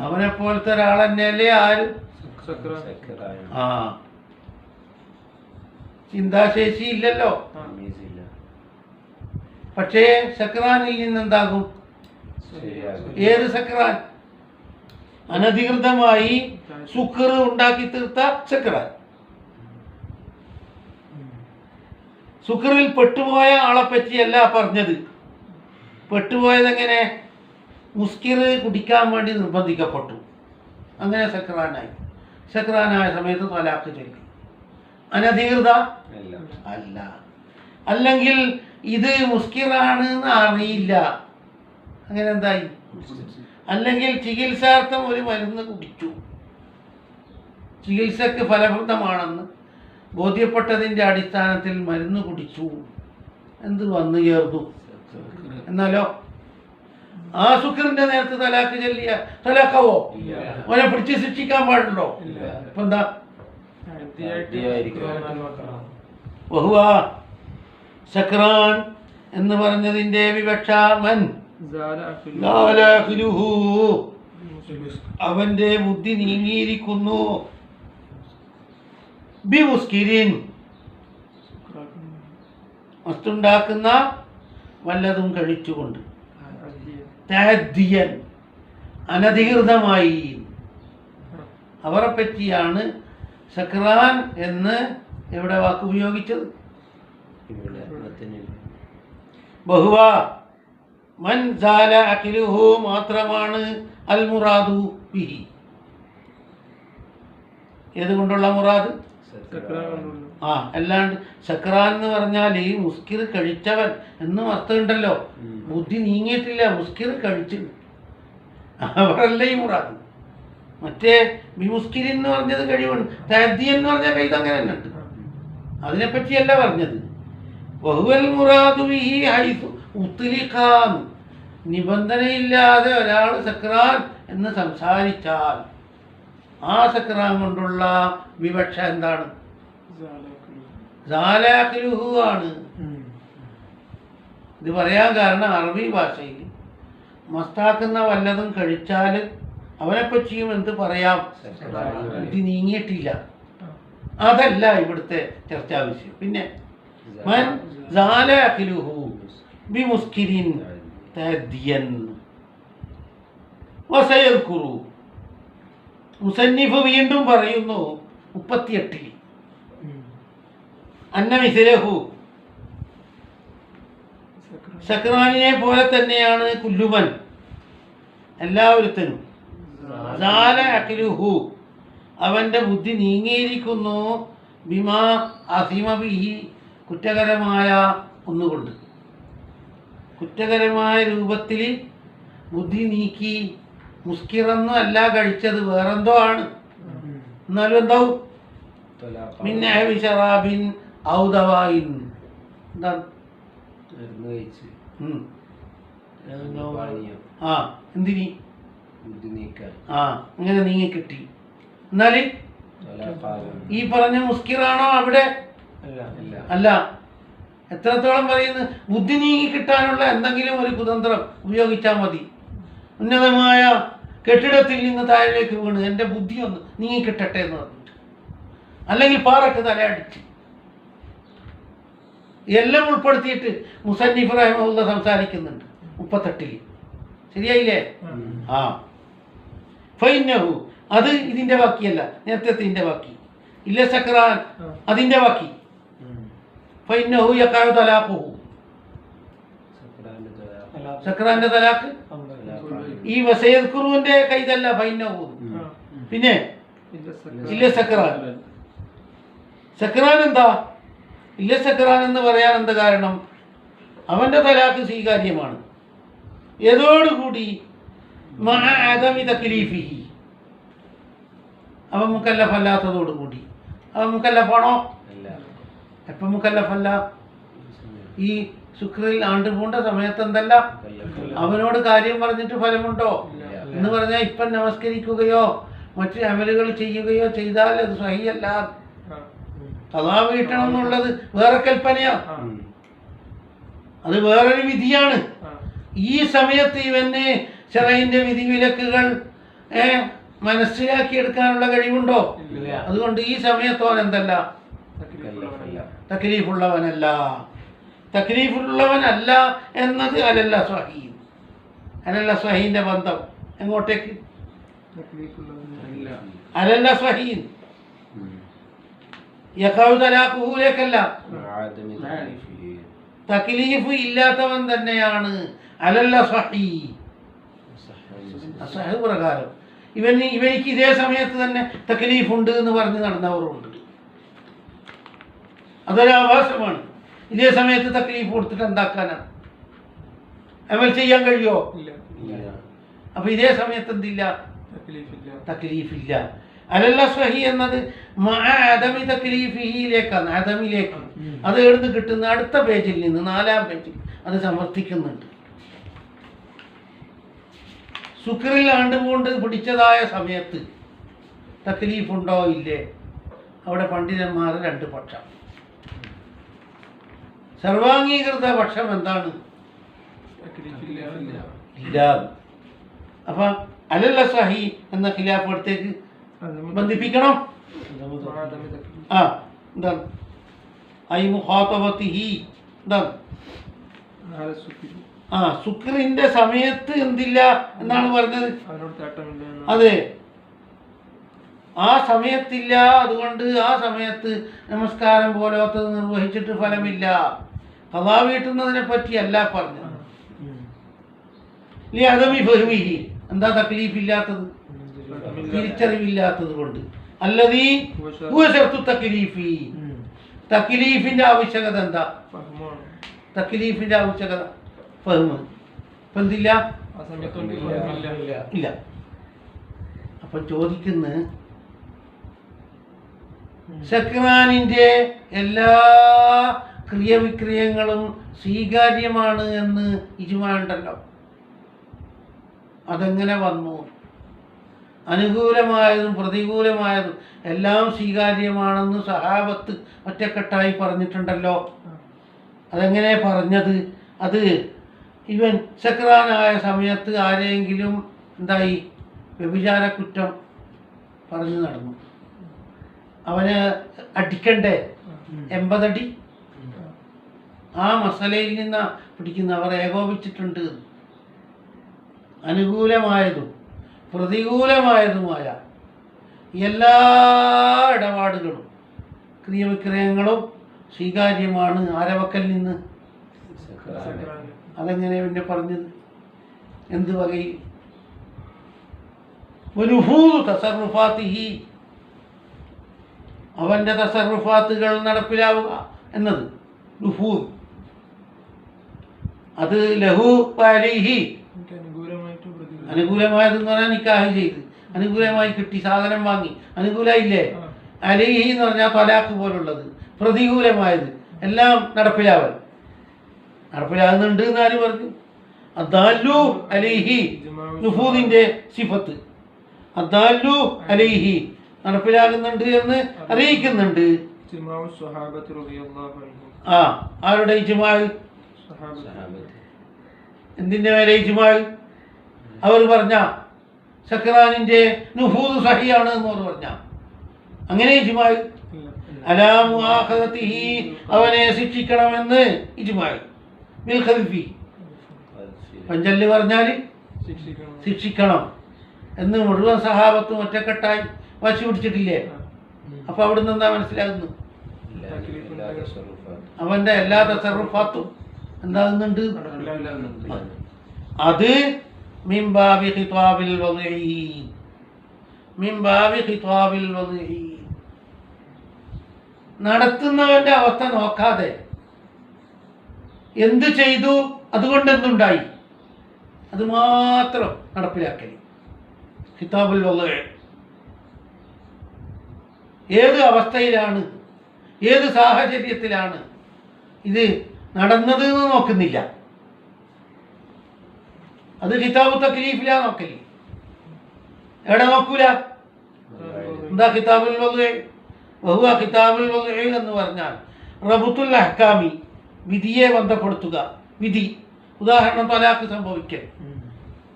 B: അവനെ പോലത്തെ ഒരാൾ തന്നെയല്ലേ ആരും. ആ ചിന്താശേഷി ഇല്ലല്ലോ. പക്ഷേ സക്രാനിൽ നിന്നെന്താകും? ഏത് സക്രാൻ? അനധികൃതമായി സുക്കർ ഉണ്ടാക്കി തീർത്ത സക്രാൻ. സുക്കറിൽ പെട്ടുപോയ ആളെ പറ്റിയല്ല പറഞ്ഞത്. പെട്ടുപോയത് എങ്ങനെ? മുസ്കിർ കുടിക്കാൻ വേണ്ടി നിർബന്ധിക്കപ്പെട്ടു, അങ്ങനെ സക്രാനായി. സക്രാനായ സമയത്ത് തലാഖ് ചൊല്ലി. അനധികൃത അല്ല. അല്ലെങ്കിൽ ഇത് മുസ്കിറാണ് എന്ന് അറിയില്ല, അങ്ങനെ എന്തായി? അല്ലെങ്കിൽ ചികിത്സാർത്ഥം ഒരു മരുന്ന് കുടിച്ചു, ചികിത്സക്ക് ഫലപ്രദമാണെന്ന് ബോധ്യപ്പെട്ടതിൻ്റെ അടിസ്ഥാനത്തിൽ മരുന്ന് കുടിച്ചു, എന്ത് വന്നു ചേർന്നു. എന്നാലോ ആ സുക്കറിന്റെ നേരത്ത് തലാഖ് ചൊല്ലിയ തലാഖാവോ? അവനെ പിടിച്ച് ശിക്ഷിക്കാൻ പാടുണ്ടോ? ഇപ്പൊ എന്താ വഹുവ സക്രാൻ എന്ന് പറഞ്ഞതിന്റെ വിവക്ഷ മൻ അവന്റെ ബുദ്ധി നീങ്ങിയിരിക്കുന്നു, ബിമുസ്കിരിൻ വസ്തുണ്ടാക്കുന്ന വല്ലതും കഴിച്ചുകൊണ്ട്, തഅദ്ദിയൻ അനധികൃതമായി. അവരെ പറ്റിയാണ് സക്രാൻ എന്ന് എവിടെ വാക്ക് ഉപയോഗിച്ചത്? ബഹുവ മൻ സാല അഖിലുഹു മാത്രമാണ് അൽ മുറാദു ബിഹി. ഏതുകൊണ്ടുള്ള മുറാദ്? ആ അല്ലാണ്ട് സക്രാൻ എന്ന് പറഞ്ഞാൽ ഈ മുസ്കിർ കഴിച്ചവൻ എന്നും അർത്ഥമുണ്ടല്ലോ. ബുദ്ധി നീങ്ങിയിട്ടില്ല, മുസ്കിർ കഴിച്ചു, അവരല്ല ഈ മുറാദ്. മറ്റേ ബിമുസ്കിരിൻ എന്ന് പറഞ്ഞത് കഴിവുണ്ട്, തഅദ്ദിയൻ എന്ന് പറഞ്ഞ കൈ അങ്ങനെ തന്നെ ഉണ്ട്, അതിനെപ്പറ്റിയല്ല പറഞ്ഞത്. വഹുവൽ മുറാദു ബിഹി ഹൈസു ഉത്ലിഖാൻ. നിബന്ധനയില്ലാതെ ഒരാൾ സക്രാൻ എന്ന് സംസാരിച്ചാൽ ആ സക്രാൻ കൊണ്ടുള്ള വിവക്ഷ എന്താണ്? സാലാഖിലുഹു ആണ്. ഇത് പറയാൻ കാരണം അറബി ഭാഷയിൽ മസ്താക്കുന്ന വല്ലതും കഴിച്ചാൽ അവനെപ്പറ്റിയും എന്ത് പറയാം? ഇത് നീങ്ങിയിട്ടില്ല. അതല്ല ഇവിടുത്തെ ചർച്ചാ വിഷയം. പിന്നെ മൻ സാലാഖിലുഹു ബിമുസ്കിരിൻ തഅദ്ദിയൻ വസയദ്കുറു. മുസന്നിഫ് വീണ്ടും പറയുന്നു 38 അന്നമിസിലഹു സക്രാനിനെ പോലെ തന്നെയാണ് കുല്ലുമൻ എല്ലാവരുത്തനും സാല അഖിലുഹു അവന്റെ ബുദ്ധി നീങ്ങിയിരിക്കുന്നു ബിമാ അസിമബിഹി കുറ്റകരമായ ഒന്നുകൊണ്ട്. കുറ്റകരമായ രൂപത്തിൽ ബുദ്ധി നീക്കി മുസ്കിറൊന്നും അല്ല കഴിച്ചത്, വേറെന്തോ ആണ്. എന്നാലും എന്താവും? പിന്നെ ഷറാബിൻ ഔദവായിൻ എന്താണ്? ആ എന്തിനി? ആ ഇങ്ങനെ നീങ്ങി കിട്ടി. എന്നാല് ഈ പറഞ്ഞ മുസ്കിറാണോ അവിടെ? അല്ല. എത്രത്തോളം പറയുന്നു? ബുദ്ധി നീങ്ങി കിട്ടാനുള്ള എന്തെങ്കിലും ഒരു കുതന്ത്രം ഉപയോഗിച്ചാൽ മതി. ഉന്നതമായ കെട്ടിടത്തിൽ നിന്ന് താഴേക്ക് വീണ് എൻ്റെ ബുദ്ധി ഒന്ന് നീങ്ങി കിട്ടട്ടെ എന്ന് പറഞ്ഞിട്ട്, അല്ലെങ്കിൽ പാറക്ക് തലയടിച്ച്, എല്ലാം ഉൾപ്പെടുത്തിയിട്ട് മുസന്നിഫ് റഹിമഹുല്ലാഹ് സംസാരിക്കുന്നുണ്ട് 38. ശരിയായില്ലേ? ആ ഫൈനഹു അത് ഇതിന്റെ ബാക്കിയല്ല, നേരത്തെ ബാക്കി. ഇല്ല സക്രാൻ അതിന്റെ ബാക്കി. ഫൈനഹു യഖഉ തലാഖുഹു സക്രാന്റെ തലാഖ് ഈ വസയദ്കുറുവിന്റെ കൈതല്ല ഫൈനഹു. പിന്നെ ഇല്ല സക്രാൻ. സക്രാൻ എന്താ? ഇല്ല സക്രാൻ എന്ന് പറയാൻ എന്താ കാരണം? അവന്റെ തലാഖ് സ്വീകാര്യമാണ്. ഏതോടുകൂടി തക്ലീഫിഹി അവൻ മുക്കല്ലഫല്ലാത്തതോടുകൂടി. അവൻ മുക്കല്ലഫാണോ? എപ്പം മുക്കല്ലഫല്ല? ഈ ശുക്രിൽ ആണ്ട് പൂണ്ട സമയത്ത് എന്തല്ല അവനോട് കാര്യം പറഞ്ഞിട്ട് ഫലമുണ്ടോ എന്ന് പറഞ്ഞാൽ ഇപ്പം നമസ്കരിക്കുകയോ മറ്റു അമലുകൾ ചെയ്യുകയോ ചെയ്താൽ അത് സഹിയല്ല. ഖളാ വീട്ടണം എന്നുള്ളത് വേറെ കൽപ്പനയാണ്, അത് വേറൊരു വിധിയാണ്. ഈ സമയത്ത് ഇവന് ശറഈന്റെ വിധിവിലക്കുകൾ മനസ്സിലാക്കിയെടുക്കാനുള്ള കഴിവുണ്ടോ? അതുകൊണ്ട് ഈ സമയത്തോൻ എന്തല്ല തക്ലീഫുള്ളവനല്ല. തക്ലീഫുള്ളവനല്ല എന്നത് അലല്ല സ്വഹീൻ. അലല്ല സ്വഹീന്റെ ബന്ധം എങ്ങോട്ടേക്ക്? അലല്ല സ്വഹീൻ യഖഉ തലാഖുഹുലേക്കല്ല. തക്ലീഫ് ഇല്ലാത്തവൻ തന്നെയാണ് അലല്ല സ്വഹീ. അസ്ഹഹ് പ്രകാരം ഇവനിക്ക് ഇതേ സമയത്ത് തന്നെ തക്ലീഫ് ഉണ്ട് എന്ന് പറഞ്ഞ് നടന്നവരുണ്ട്. അതൊരാഭാസമാണ്. ഇതേ സമയത്ത് തക്ലീഫ് കൊടുത്തിട്ട് എന്താക്കാനാ? അമൽ ചെയ്യാൻ കഴിയോ? അപ്പൊ ഇതേ സമയത്ത് എന്തില്ല? തക്ലീഫില്ല. അലല്ല സ്വഹി എന്നത് അദമി തക്ലീഫിഹിയിലേക്കാണ്, അദമിലേക്ക്. അത് എഴുന്ന് കിട്ടുന്ന അടുത്ത പേജിൽ നിന്ന് 4-ാം പേജിൽ അത് സമർത്ഥിക്കുന്നുണ്ട്. ശുക്രിൽ ആണ്ടുകൊണ്ട് പിടിച്ചതായ സമയത്ത് തക്ലീഫ് ഉണ്ടോ ഇല്ലേ? അവിടെ പണ്ഡിതന്മാർ 2 പക്ഷം. സർവാംഗീകൃത പക്ഷം എന്താണ്? ഇല്ല. അപ്പൊ അലല്ല സഹി എന്ന ഖിലാഫ് അടുത്തേക്ക് ബന്ധിപ്പിക്കണം. ആ എന്താണ്? ഐ മുഖാതബത്തിഹി എന്താണ്? ആ ശുക്രിന്റെ സമയത്ത് എന്തില്ല എന്നാണ് പറഞ്ഞത്. അതെ, ആ സമയത്തില്ല. അതുകൊണ്ട് ആ സമയത്ത് നമസ്കാരം പോലത്തത് നിർവഹിച്ചിട്ട് ഫലമില്ല. ഖളാ വീട്ടുന്നതിനെ പറ്റിയല്ല പറഞ്ഞത്. അദമി ഫഹ്മിഹി എന്താ തക്ലീഫ് ഇല്ലാത്തത്? തിരിച്ചറിവില്ലാത്തത് കൊണ്ട്. അല്ലദീ ഹുവ ശർതു തക്ലീഫി. തക്ലീഫിന്റെ ആവശ്യകത എന്താ? തക്ലീഫിന്റെ ആവശ്യകത ഫഹ്മ്. ഇപ്പൊ എന്തില്ല? ഇല്ല. അപ്പൊ ചോദിക്കുന്ന സക്രാനിന്റെ എല്ലാ ക്രിയവിക്രിയങ്ങളും സ്വീകാര്യമാണ് എന്ന് ഇജ്മാ ഉണ്ടല്ലോ. അതെങ്ങനെ വന്നു? അനുകൂലമായതും പ്രതികൂലമായതും എല്ലാം സ്വീകാര്യമാണെന്ന് സഹാബത്ത് ഒറ്റക്കെട്ടായി പറഞ്ഞിട്ടുണ്ടല്ലോ. അതെങ്ങനെ പറഞ്ഞത്? അത് ഇവൻ സക്രാനായ സമയത്ത് ആരെങ്കിലും എന്തായി വ്യഭിചാര കുറ്റം പറഞ്ഞു നടന്നു, അവന് അടിക്കണ്ടേ 80 അടി? ആ മസലയിൽ നിന്ന് പിടിക്കുന്ന അവർ ഏകോപിച്ചിട്ടുണ്ട്. അനുകൂലമായതും പ്രതികൂലമായതുമായ എല്ലാ ഇടപാടുകളും ക്രിയവിക്രയങ്ങളും സ്വീകാര്യമാണ്. ആരവക്കൽ നിന്ന്? അതെങ്ങനെ പിന്നെ പറഞ്ഞത്? എന്ത് വകയിൽ? തസറുഫാത്തിഹി അവന്റെ തസറുഫാത്തുകൾ നടപ്പിലാവുക എന്നത് നുഫൂദ്. അത് ലഹു അലൈഹി അനുകൂലമായതെന്ന് പറഞ്ഞാൽ നിക്കാഹ് ചെയ്ത് അനുകൂലമായി കിട്ടി, സാധനം വാങ്ങി, അനുകൂലമില്ലേ? അലൈഹി എന്ന് പറഞ്ഞാൽ തലാഖ് പോലുള്ളത്. പ്രതികൂലമായത് എല്ലാം നടപ്പിലാകുന്നുണ്ട് എന്നാരും പറഞ്ഞു. അദ്ദാലു അലൈഹി നുഫൂദിന്റെ സിഫത്ത്. അദ്ദാലു അലൈഹി നടപ്പിലാകുന്നുണ്ട് എന്ന് അറിയിക്കുന്നുണ്ട്. ആ ആരുടെ ഇജ്മാ? എന്തിന്റെ മേലെ ഇജ്മാ? അവർ പറഞ്ഞ സക്രാനിന്റെ നുഫൂദ് സഹിയാണ് എന്ന് അവർ പറഞ്ഞ അങ്ങനെ ഇജ്മാ. അലാ മുആഖദതിഹി അവനെ ശിക്ഷിക്കണമെന്ന് ഇജ്മാ. ബിൽ ഖദ്ഫി പഞ്ചല്ല് പറഞ്ഞാൽ ശിക്ഷിക്കണം എന്ന് മുഴുവൻ സഹാബത്തും ഒറ്റക്കെട്ടായി വാശി പിടിച്ചിട്ടില്ലേ? അപ്പൊ അവിടുന്ന് എന്താ മനസ്സിലാകുന്നു? അവന്റെ എല്ലാ തസറുഫാത്തും എന്താകുന്നുണ്ട്? അത് മിംബാബി ഖിതാബിൽ വദഈ, മിംബാബി ഖിതാബിൽ വദഈ. നടത്തുന്നവന്റെ അവസ്ഥ നോക്കാതെ എന്ത് ചെയ്തു, അതുകൊണ്ട് എന്തുണ്ടായി, അത് മാത്രം നടപ്പിലാക്കല്. ഖിതാബുൽ വദഈ ഏത് അവസ്ഥയിലാണ്, ഏത് സാഹചര്യത്തിലാണ് ഇത് നടന്നത് എന്ന് നോക്കുന്നില്ല. അത് ഖിതാബു തക്ലീഫിലാ നോക്കല്. എവിടെ നോക്കൂല? എന്താ ഖിതാബുൽ വദഈ? വഹുവ ഖിതാബുൽ വദഈ എന്ന് പറഞ്ഞാൽ റബ്തുൽ അഹ്കാമി, വിധിയെ ബന്ധപ്പെടുത്തുക. വിധി, ഉദാഹരണം തലാഖ് സംഭവിക്കൽ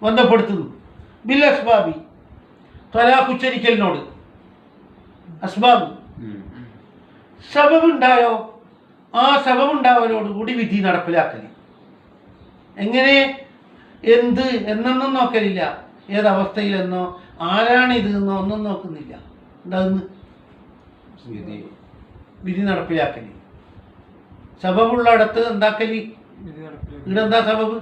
B: ബന്ധപ്പെടുത്തുന്നു. ബിൽ അസ്ബാബി, തലാഖ് ഉച്ചരിക്കലിനോട് അസ്ബാബ്, സബബുണ്ടായോ ആ സബബുണ്ടാവലോടുകൂടി വിധി നടപ്പിലാക്കൽ. എങ്ങനെ, എന്ത് എന്നൊന്നും നോക്കലില്ല. ഏതവസ്ഥയിലെന്നോ ആരാണിത് എന്നോ ഒന്നും നോക്കുന്നില്ല. എന്താന്ന് വിധി നടപ്പിലാക്കല്. സബബുള്ളടത്ത് എന്താക്കല്? ഇവിടെന്താ സബബ്?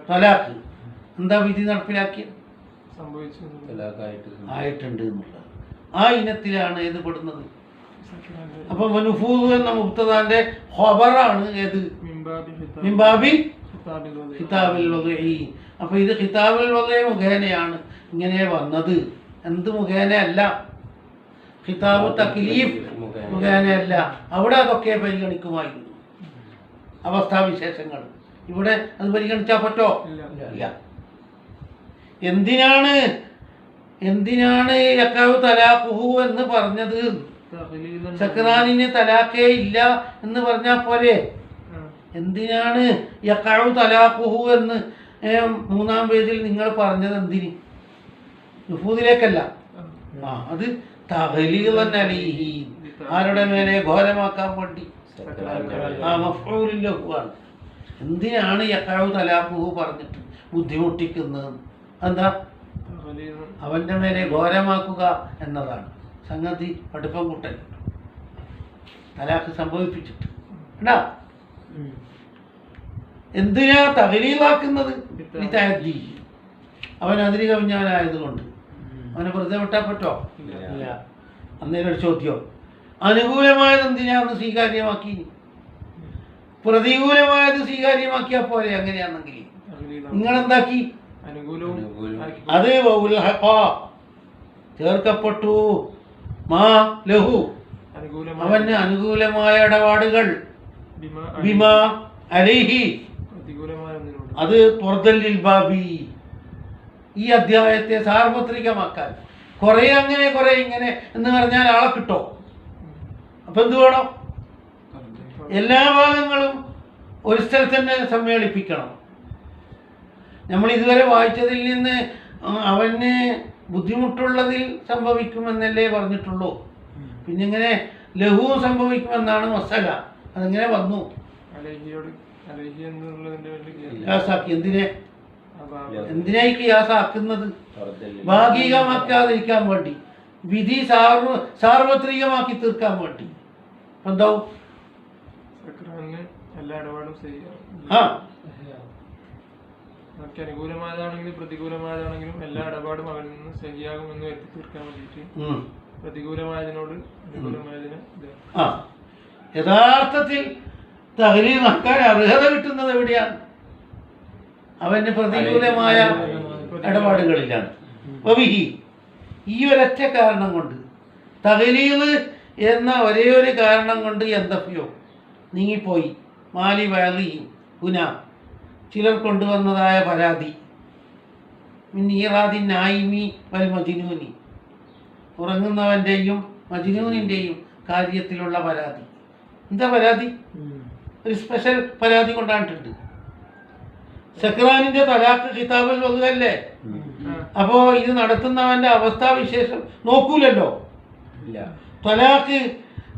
B: തലാഖ്. എന്താ വിധി നടപ്പിലാക്കിയ? ആയിട്ടുണ്ട് എന്നുള്ളത്. ആ ഇനത്തിലാണ് ഏത് പെടുന്നത്? അപ്പൊ നുഫൂദ് എന്ന മുബ്തദാന്റെ ഖബറാണ് ഏത്? മിംബാബി ഖിതാബിൽ വദഈ. അപ്പൊ ഇത് ഖിതാബുൽ വദഈ മുഖേനയാണ് ഇങ്ങനെ വന്നത്. എന്ത് മുഖേനയല്ല? ഖിതാബു തക്ലീഫ് മുഖേനയല്ല. അവിടെ അതൊക്കെ പരിഗണിക്കുമായിരുന്നു, അവസ്ഥാവിശേഷങ്ങൾ. ഇവിടെ അത് പരിഗണിച്ചാൽ പറ്റോ? ഇല്ല. എന്തിനാണ് യഖഉ തലാഖുഹു എന്ന് പറഞ്ഞത്? സക്രാനിന് തലാഖേ ഇല്ല എന്ന് പറഞ്ഞാൽ പോരെ? എന്തിനാണ് യഖഉ തലാഖുഹു എന്ന് മൂന്നാം പേജിൽ നിങ്ങൾ പറഞ്ഞത്? എന്തിന്? നുഫൂദിലേക്കല്ല. അത് തഗ്ലീദൻ അലൈഹി, ആരുടെ മേലെ? ഘോരമാക്കാൻ വേണ്ടി. മഫ്ഊലുൻ ലഹു ആണ്. എന്തിനാണ് യഖഉ തലാഖുഹു പറഞ്ഞിട്ട് ബുദ്ധിമുട്ടിക്കുന്നത്? എന്താ? അവന്റെ മേലെ ഘോരമാക്കുക എന്നതാണ് സംഗതി. അടുപ്പം കൂട്ടൽ, തലാഖ് സംഭവിപ്പിച്ചിട്ട് ഉണ്ടാ. എന്തിനാ തഗ്ലീദാക്കുന്നത്? അവൻ അതിരി കവിഞ്ഞാലായതുകൊണ്ട്. അവനെ വെറുതെ വിട്ടാൽ പറ്റോ? അന്നേരം ഒരു ചോദ്യം, അനുകൂലമായത് എന്തിനാന്ന് സ്വീകാര്യമാക്കി, പ്രതികൂലമായത് സ്വീകാര്യമാക്കിയാ പോലെ? അങ്ങനെയാണെങ്കിൽ നിങ്ങളെന്താക്കി? അത് ചേർക്കപ്പെട്ടു. മാ ലഹു, അവന് അനുകൂലമായ ഇടപാടുകൾ. ബിമാ അലൈഹി, അത് തുർദല്ലിൽ ബാബി. ഈ അധ്യായത്തെ സാർവത്രികമാക്കാൻ കുറെ അങ്ങനെ കുറെ ഇങ്ങനെ എന്ന് പറഞ്ഞാൽ ആളെ കിട്ടോ? അപ്പൊ എന്ത് വേണം? എല്ലാ ഭാഗങ്ങളും ഒരു സ്ഥലത്ത് തന്നെ സമ്മേളിപ്പിക്കണം. നമ്മൾ ഇതുവരെ വായിച്ചതിൽ നിന്ന് അവന് ബുദ്ധിമുട്ടുള്ളതിൽ സംഭവിക്കുമെന്നല്ലേ പറഞ്ഞിട്ടുള്ളൂ. പിന്നെ ഇങ്ങനെ ലഘു സംഭവിക്കുമെന്നാണ് മസല. അതെങ്ങനെ വന്നു? എന്തിനായി ഖിയാസാക്കുന്നത്? ഭാഗികമാക്കാതിരിക്കാൻ വേണ്ടി, വിധി സാർവത്രികമാക്കി തീർക്കാൻ വേണ്ടി. എന്താവും?
C: അനുകൂലമായതാണെങ്കിലും പ്രതികൂലമായതാണെങ്കിലും എല്ലാ ഇടപാടും അവരിൽ നിന്ന് ശരിയാകുമെന്ന് വരുത്തി തീർക്കാൻ വേണ്ടിയിട്ട് പ്രതികൂലമായതിനോട് അനുകൂലമായതിന്
B: യഥാർത്ഥത്തിൽ തഗ്ലീദ് നടക്കാൻ അർഹത കിട്ടുന്നത് എവിടെയാണ്? അവന് പ്രതികൂലമായ ഇടപാടുകളിലാണ്. ഈ ഒരൊറ്റ കാരണം കൊണ്ട്, തഗ്ലീദ് എന്ന ഒരേ ഒരു കാരണം കൊണ്ട് എന്തഫിയോ നീങ്ങിപ്പോയി. മാലി വാലി ഗുന, ചിലർ കൊണ്ടുവന്നതായ പരാതി. ഈറാദി നായിമി വൽ മജ്നൂനി, ഉറങ്ങുന്നവൻ്റെയും മജ്നൂനിൻ്റെയും കാര്യത്തിലുള്ള പരാതി. എന്താ പരാതി? ഒരു സ്പെഷ്യൽ പരാതി കൊണ്ടായിട്ടുണ്ട്. സക്രാനിന്റെ തലാഖ് ഖിതാബുൽ വദഈ അല്ലേ? അപ്പോ ഇത് നടത്തുന്നവന്റെ അവസ്ഥാവിശേഷം നോക്കൂലല്ലോ. തലാഖ്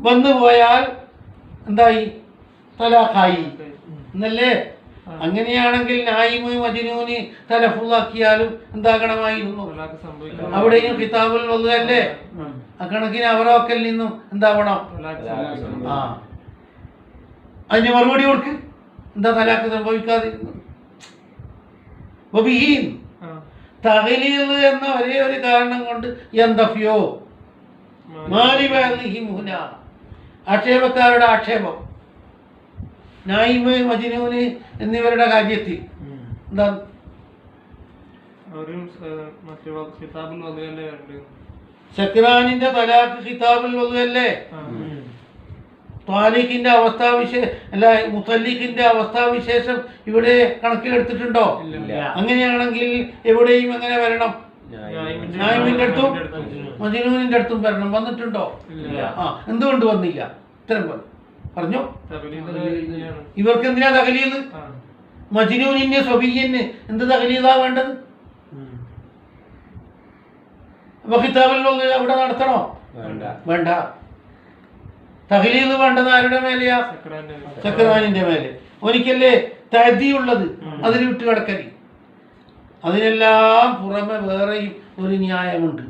B: വന്നു പോയാൽ എന്തായി? തലാഖായി എന്നല്ലേ? അങ്ങനെയാണെങ്കിൽ നായിമ് മജ്നൂന് തലഫുള്ളാക്കിയാലും എന്താകണമായിരുന്നു?
C: തലാഖ് സംഭവിക്കണം.
B: അവിടെയും കിതാബുൽ വദ്അല്ലേ? അക്കണക്കിന് അവരൊക്കെ നിന്നും എന്താവണം? ആ, അതിന് മറുപടി കൊടുക്ക്. എന്താ തലാഖ് സംഭവിക്കാതിരുന്നത്? വബിഹീൻ തഗ്ലീദ് എന്ന ഒരേ ഒരു കാരണം കൊണ്ട് യന്തഫിയോ മാലിബഅദിഹിം ഹുനാ, ആക്ഷേപക്കാരുടെ ആക്ഷേപം നായിമ് മജ്നൂന് എന്നിവരുടെ കാര്യത്തിൽ എന്താ?
C: അവരും മറ്റേ കിതാബുൽ വദ്അല്ലേ ഉണ്ട്.
B: സക്രാനിന്റെ തലാഖ് കിതാബുൽ വദ്അല്ലേ? ത്വാലിഖിന്റെ അല്ല മുത്തല്ലിഖിന്റെ അവസ്ഥാവിശേഷം ഇവിടെ കണക്കിലെടുത്തിട്ടുണ്ടോ? അങ്ങനെയാണെങ്കിൽ എവിടെയും എങ്ങനെ വരണം? നായിമിന്റെ അടുത്തും മജ്നൂനിന്റെ അടുത്തും വരണം. വന്നിട്ടുണ്ടോ? ആ, എന്തുകൊണ്ട് വന്നില്ല? ഇത്തരം പറഞ്ഞു. ഇവർക്ക് എന്തിനാ തഗ്ലീദ്? മജ്നൂനിന് സ്വബിയ്യന് എന്ത് തഗ്ലീദാ വേണ്ടത്? അപ്പൊ കിതാബുൽ വദ്അ അവിടെ നടത്തണോ? വേണ്ട. തഗ്ലീദ് വേണ്ടത് ആരുടെ മേലെയാ? സക്രാനിന്റെ മേലെ. ഒരിക്കലേ തഅദിയുള്ളത്, അതിൽ വിട്ട് കിടക്കല്. അതിനെല്ലാം പുറമെ വേറെയും ഒരു ന്യായമുണ്ട്.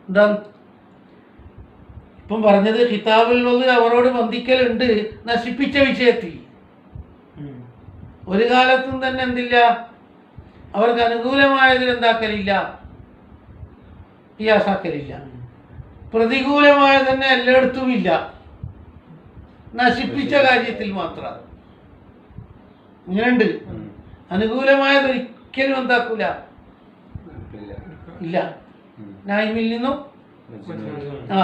B: എന്താ ഇപ്പം പറഞ്ഞത്? കിതാബുൽ വദ്അ അവരോട് ബന്ധിക്കലുണ്ട് നശിപ്പിച്ച വിഷയത്തിൽ. ഒരു കാലത്തും തന്നെ എന്തില്ല, അവർക്ക് അനുകൂലമായതിൽ എന്താക്കലില്ല, ഖിയാസാക്കലില്ല. പ്രതികൂലമായ തന്നെ എല്ലായിടത്തും ഇല്ല, നശിപ്പിച്ച കാര്യത്തിൽ മാത്രം ഇങ്ങനെയുണ്ട്. അനുകൂലമായത് ഒരിക്കലും എന്താക്കൂല, ഇല്ല, നായിമിൽ നിന്നും. ആ,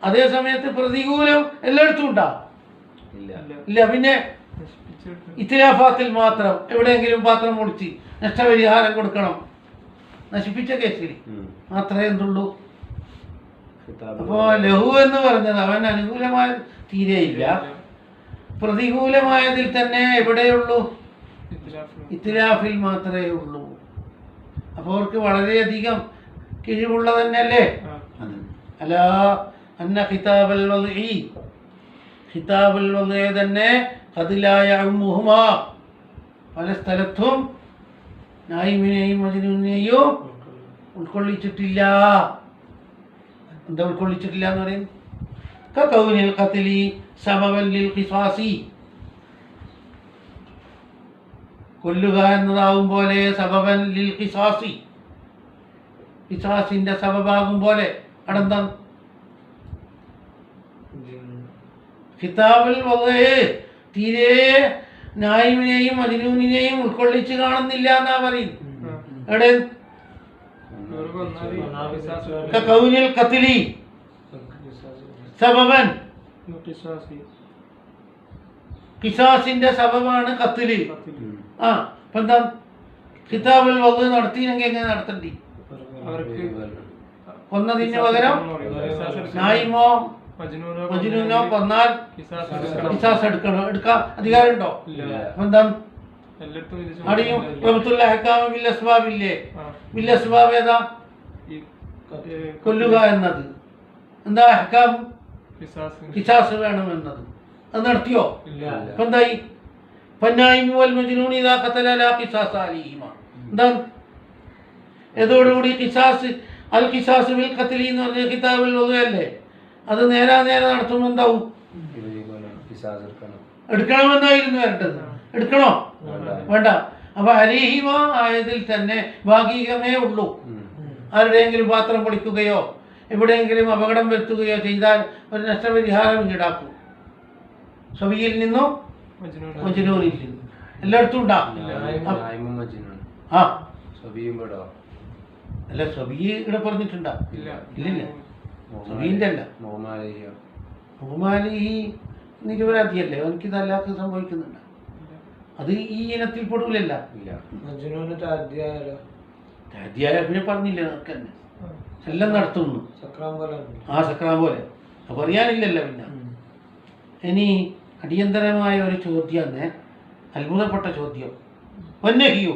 B: അതേ സമയത്ത് പ്രതികൂലം എല്ലായിടത്തും ഉണ്ടാ ഇല്ല. പിന്നെ ഇത്തിലാഫാത്തിൽ മാത്രം എവിടെയെങ്കിലും പാത്രം പൊളിച്ച് നഷ്ടപരിഹാരം കൊടുക്കണം, നശിപ്പിച്ച കേസിൽ മാത്രമേ എന്തുള്ളൂ. അപ്പോ ലഹു എന്ന് പറഞ്ഞത് അവൻ അനുകൂലമായ തീരെയില്ല, പ്രതികൂലമായതിൽ തന്നെ എവിടെയുള്ളൂ, ഇത്തിലാഫിൽ മാത്രമേ ഉള്ളൂ. അപ്പോൾ അവർക്ക് വളരെയധികം കിഴിവുള്ള തന്നെയല്ലേ. അല്ല അന്ന ഖിതാബുൽ വദ്ഇ, ഖിതാബുൽ വദ്ഇ തന്നെ ഖദിലായ ഉമ്മുഹുമാ, പല സ്ഥലത്തും നായിമിനെയും മജ്നൂനെയും ഉൾക്കൊള്ളിച്ചിട്ടില്ല. എന്താ ഉൾക്കൊള്ളിച്ചിട്ടില്ല എന്ന് പറയും? കഖൗനിൽ ഖത്ലി സബബൻ ലിൽ ഖിസാസി, കൊല്ലുക എന്നതാവും പോലെ, സബബൻ ലിൽ ഖിസാസി, ഖിസാസിന്റെ സബബാകും പോലെ. അടെന്താ? കിതാബുൽ വദ്അ തീരെ നായിമിനെയും മജ്നൂനിനെയും ഉൾക്കൊള്ളിച്ച് കാണുന്നില്ല എന്നാ പറയും. എവിടെ? കഖൗനിൽ ഖത്ലി സബബൻ, ഖിസാസിന്റെ സബബാണ് ഖത്ല്. ആ, അപ്പൊ എന്താ? കിതാബുൽ വദ്അ നടത്തിയെങ്കിൽ എങ്ങനെ നടത്തണ്ടി? കൊന്നതിന് പകരം നായിമോ മജ്നൂനോ കൊന്നാൽ ഖിസാസ് എടുക്കാൻ അധികാരമുണ്ടോ? അപ്പൊ എന്താ? അടിയും ബിൽ അസ്ബാബില്ലേ? ബിൽ അസ്ബാബ് ഏതാ? കൊല്ലുക എന്നത്. എന്താ അഹ്കാം? ഖിസാസ് വേണം എന്നത്. അത് നടത്തിയോ? അപ്പൊ എന്തായി? ഫന്നായിമു വൽ മജ്നൂൻ ഇദാ ഖതല ലാ ഖിസാസ അലൈഹിമാ. എന്താണ്? ഇതോടുകൂടി ഖിസാസ്, അൽ ഖിസാസ് ബിൽ ഖത്ലി എന്ന് പറഞ്ഞ കിതാബുൽ വദ്അ അല്ലേ, അത് നേരെ നടത്തുമ്പോൾ എന്താവും? എടുക്കണമെന്നായിരുന്നു വരേണ്ടത്. എടുക്കണോ? വേണ്ട. അപ്പൊ അലൈഹിമ ആയതിൽ തന്നെ ഭാഗികമേ ഉള്ളൂ. ആരുടെയെങ്കിലും പാത്രം പൊളിക്കുകയോ എവിടെയെങ്കിലും അപകടം വരുത്തുകയോ ചെയ്താൽ ഒരു നഷ്ടപരിഹാരം ഈടാക്കും. സബിയിൽ നിന്നും മജ്നൂനിൽ നിന്നും എല്ലായിടത്തും ഉണ്ടാകും. ആ, അല്ല സബി ഇവിടെ പറഞ്ഞിട്ടുണ്ടാ? ഇല്ലില്ല, സബീന്റെ അല്ല. ബഹുമാലി നിരപരാധിയല്ലേ, അവനക്ക് തലാഖ് സംഭവിക്കുന്നുണ്ട്. അത് ഈ ഇനത്തിൽ പെടൂലല്ല. താദ്യായ പിന്നെ പറഞ്ഞില്ലേ നമുക്ക് തന്നെ എല്ലാം നടത്തുന്നു. ആ, സക്രാം പോലെ അപ്പൊ അറിയാനില്ലല്ലോ. പിന്നെ ഇനി അടിയന്തരമായ ഒരു ചോദ്യം, അത്ഭുതപ്പെട്ട ചോദ്യം. വന്നഹിയോ,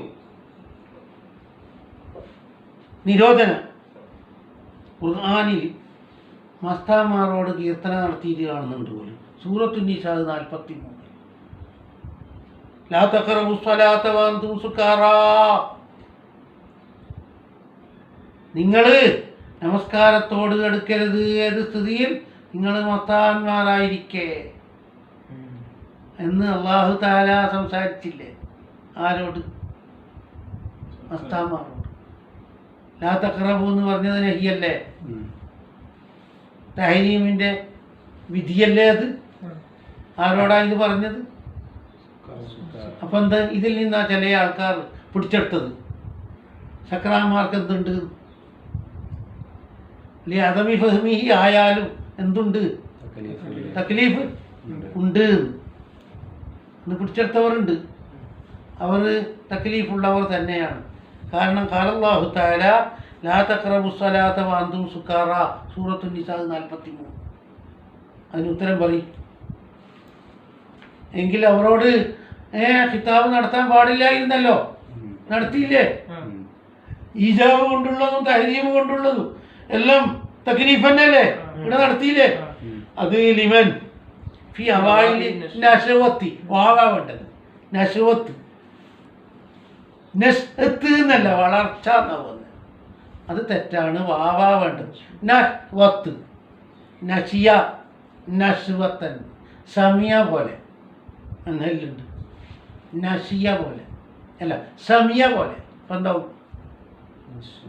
B: നിരോധനം. ഖുർആനിൽ മസ്താമാരോട് കീർത്തന നടത്തിയിട്ട് കാണുന്നുണ്ട് പോലും. സൂറത്തുൻ നിസാ 43. ലാ തഖറബു സ്വലാത്ത വഅൻതും സുകാറാ. നിങ്ങൾ നമസ്കാരത്തോട് അടുക്കരുത്. ഏത് സ്ഥിതിയിൽ? നിങ്ങൾ മത്താന്മാരായിരിക്കെ എന്ന് അല്ലാഹു തആല സംസാരിച്ചില്ലേ? ആരോട്? മസ്താന്മാരോട്. ലാ തഖറബു എന്ന് പറഞ്ഞത് നഹിയല്ലേ? തഹരീമിന്റെ വിധിയല്ലേ അത്? ആരോടാ ഇത് പറഞ്ഞത്? അപ്പൊ എന്താ ഇതിൽ നിന്നാ ചില ആൾക്കാർ പിടിച്ചെടുത്തത്? സക്രാന്മാർക്ക് എന്തുണ്ട്? അദമി ഫഹ്മിഹി ആയാലും എന്തുണ്ട്? തക്ലീഫ് ഉണ്ട് എന്ന് പിടിച്ചെടുത്തവരുണ്ട്. അവർ തക്ലീഫുള്ളവർ തന്നെയാണ്. കാരണം ഖാലല്ലാഹു തആല ലാ തഖറബു സ്വലാത്ത വഅൻതും സുകാറ, സൂറത്തുൻ നിസാ 43. അതിന് ഉത്തരം പറയും. എങ്കിൽ അവരോട് ഖിതാബ് നടത്താൻ പാടില്ലായിരുന്നല്ലോ? നടത്തിയില്ലേ? ഈജാബ് കൊണ്ടുള്ളതും തഹരീം കൊണ്ടുള്ളതും എല്ലാം തക്ലീഫ് തന്നെയല്ലേ? ഇവിടെ നടത്തിയില്ലേ? അത് ലിമൻ ഫി അവായിലി നശവത്തി, വാവാ വേണ്ടത്. നശവത്ത്, നശ്അത്ത് എന്നല്ല, വളർച്ച എന്നാ പോകുന്നത്. അത് തെറ്റാണ്. വാവാ വേണ്ടത്. നശ്വത്ത്, നശിയ, നശ്വത്തൻ, സമിയ പോലെ നെല്ലുണ്ട്. നശിയ പോലെ അല്ല, സമിയ പോലെ. ഇപ്പം എന്താവും?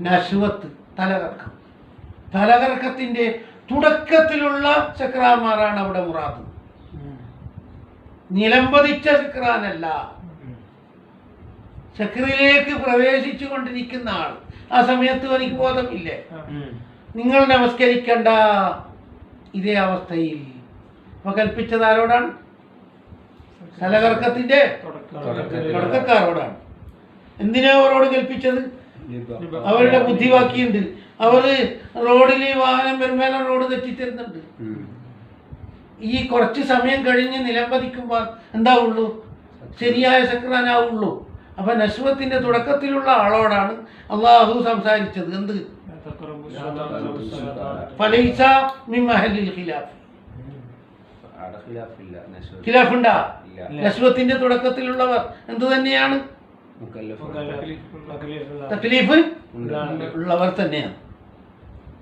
B: നശ്വത്ത്, തലകറക്കം. തലകറക്കത്തിൻ്റെ തുടക്കത്തിലുള്ള സക്രാന്മാരാണ് അവിടെ മുറാദ്. നിലംപതിച്ച സക്രാനല്ല. ചക്രിലേക്ക് പ്രവേശിച്ചു കൊണ്ടിരിക്കുന്ന ആൾ. ആ സമയത്ത് എനിക്ക് ബോധമില്ലേ? നിങ്ങൾ നമസ്കരിക്കണ്ട ഇതേ അവസ്ഥയിൽ. അപ്പൊ കൽപ്പിച്ചത് ആരോടാണ്? തലകറക്കത്തിന്റെ തുടക്കക്കാരോടാണ്. എന്തിനാ അവരോട് കൽപ്പിച്ചത്? അവരുടെ ബുദ്ധിവാക്കിയുണ്ട്. അവര് റോഡിൽ വാഹനം വരുമ്പോൾ റോഡ് തെറ്റിത്തരുന്നുണ്ട്. ഈ കുറച്ച് സമയം കഴിഞ്ഞ് നിലംപതിക്കുമ്പോൾ എന്താവുള്ളൂ? ശരിയായ സക്രാനാവുള്ളൂ. അപ്പൊ നശ്വത്തിന്റെ തുടക്കത്തിലുള്ള ആളോടാണ് അള്ളാഹു സംസാരിച്ചത്. എന്ത്? ഫലൈസ മിൻ മഹല്ലിൽ ഖിലാഫ്. ഖിലാഫുണ്ടാ? നശ്വത്തിന്റെ തുടക്കത്തിലുള്ളവർ എന്തു തന്നെയാണ്? തക്ലീഫ് ഉള്ളവർ തന്നെയാണ്.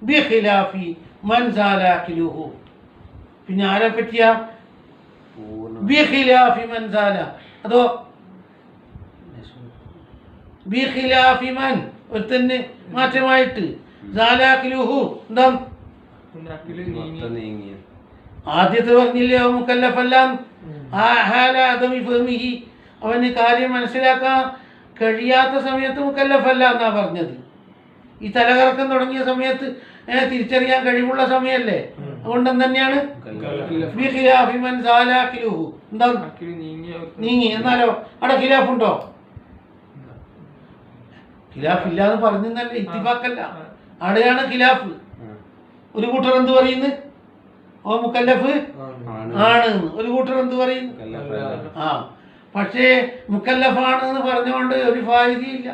B: ബിഖിലാഫി മൻ സാല അഖ്ലുഹു. പിന്നെ ആരെ പറ്റിയാ? ബിഖിലാഫി മൻ സാല. അതോ ബിഖിലാഫി മൻ ഒരുത്തന്നെ മാറ്റമായിട്ട് സാലാഖിലുഹു എന്താ? ആദ്യത്തെ പറഞ്ഞില്ലേ മുക്കല്ലഫല്ല. അവന് കാര്യം മനസ്സിലാക്കാൻ കഴിയാത്ത സമയത്ത് മുക്കല്ലഫല്ല എന്നാ പറഞ്ഞത്. ഈ തലകറക്കം തുടങ്ങിയ സമയത്ത് തിരിച്ചറിയാൻ കഴിവുള്ള സമയമല്ലേ? അതുകൊണ്ട് തന്നെയാണ് എന്താ നീങ്ങി. എന്നാലോ അവിടെ ഖിലാഫുണ്ടോ? ഖിലാഫ് ഇല്ലാന്ന് പറഞ്ഞല്ല, ഇത്തിഫാക്കല്ല. അവിടെയാണ് ഖിലാഫ്. ഒരു കൂട്ടർ എന്ത് പറയുന്നു? ഓ മുക്കല്ലഫ് ആണ്. ഒരു കൂട്ടർ എന്ത് പറയുന്നു? ആ, പക്ഷേ മുക്കല്ലഫാണ് എന്ന് പറഞ്ഞുകൊണ്ട് ഒരു ഫായിദയില്ല.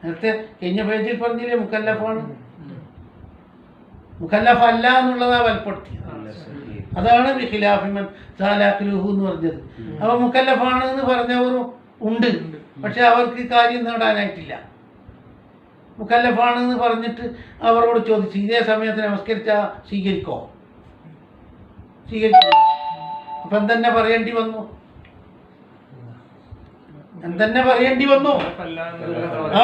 B: നേരത്തെ കഴിഞ്ഞ പേജിൽ പറഞ്ഞില്ലേ മുക്കല്ലഫാണ്. മുക്കല്ലഫ് അല്ല എന്നുള്ളതാ വൽപ്പെടുത്തിയത്. അതാണ് ബിഖിലാഫിമൻ സാലാഖിലുഹു എന്ന് പറഞ്ഞത്. അപ്പൊ മുക്കല്ലഫാണ് എന്ന് പറഞ്ഞവരും ഉണ്ട്, പക്ഷെ അവർക്ക് കാര്യം നേടാനായിട്ടില്ല. മുക്കല്ലഫാണ് എന്ന് പറഞ്ഞിട്ട് അവരോട് ചോദിച്ചു, ഇതേ സമയത്ത് നമസ്കരിച്ചാൽ സ്വീകരിക്കോ? സ്വീകരിക്കും. അപ്പൊ എന്തെന്നെ പറയേണ്ടി വന്നു? എന്തെന്നെ പറയേണ്ടി വന്നു? ആ,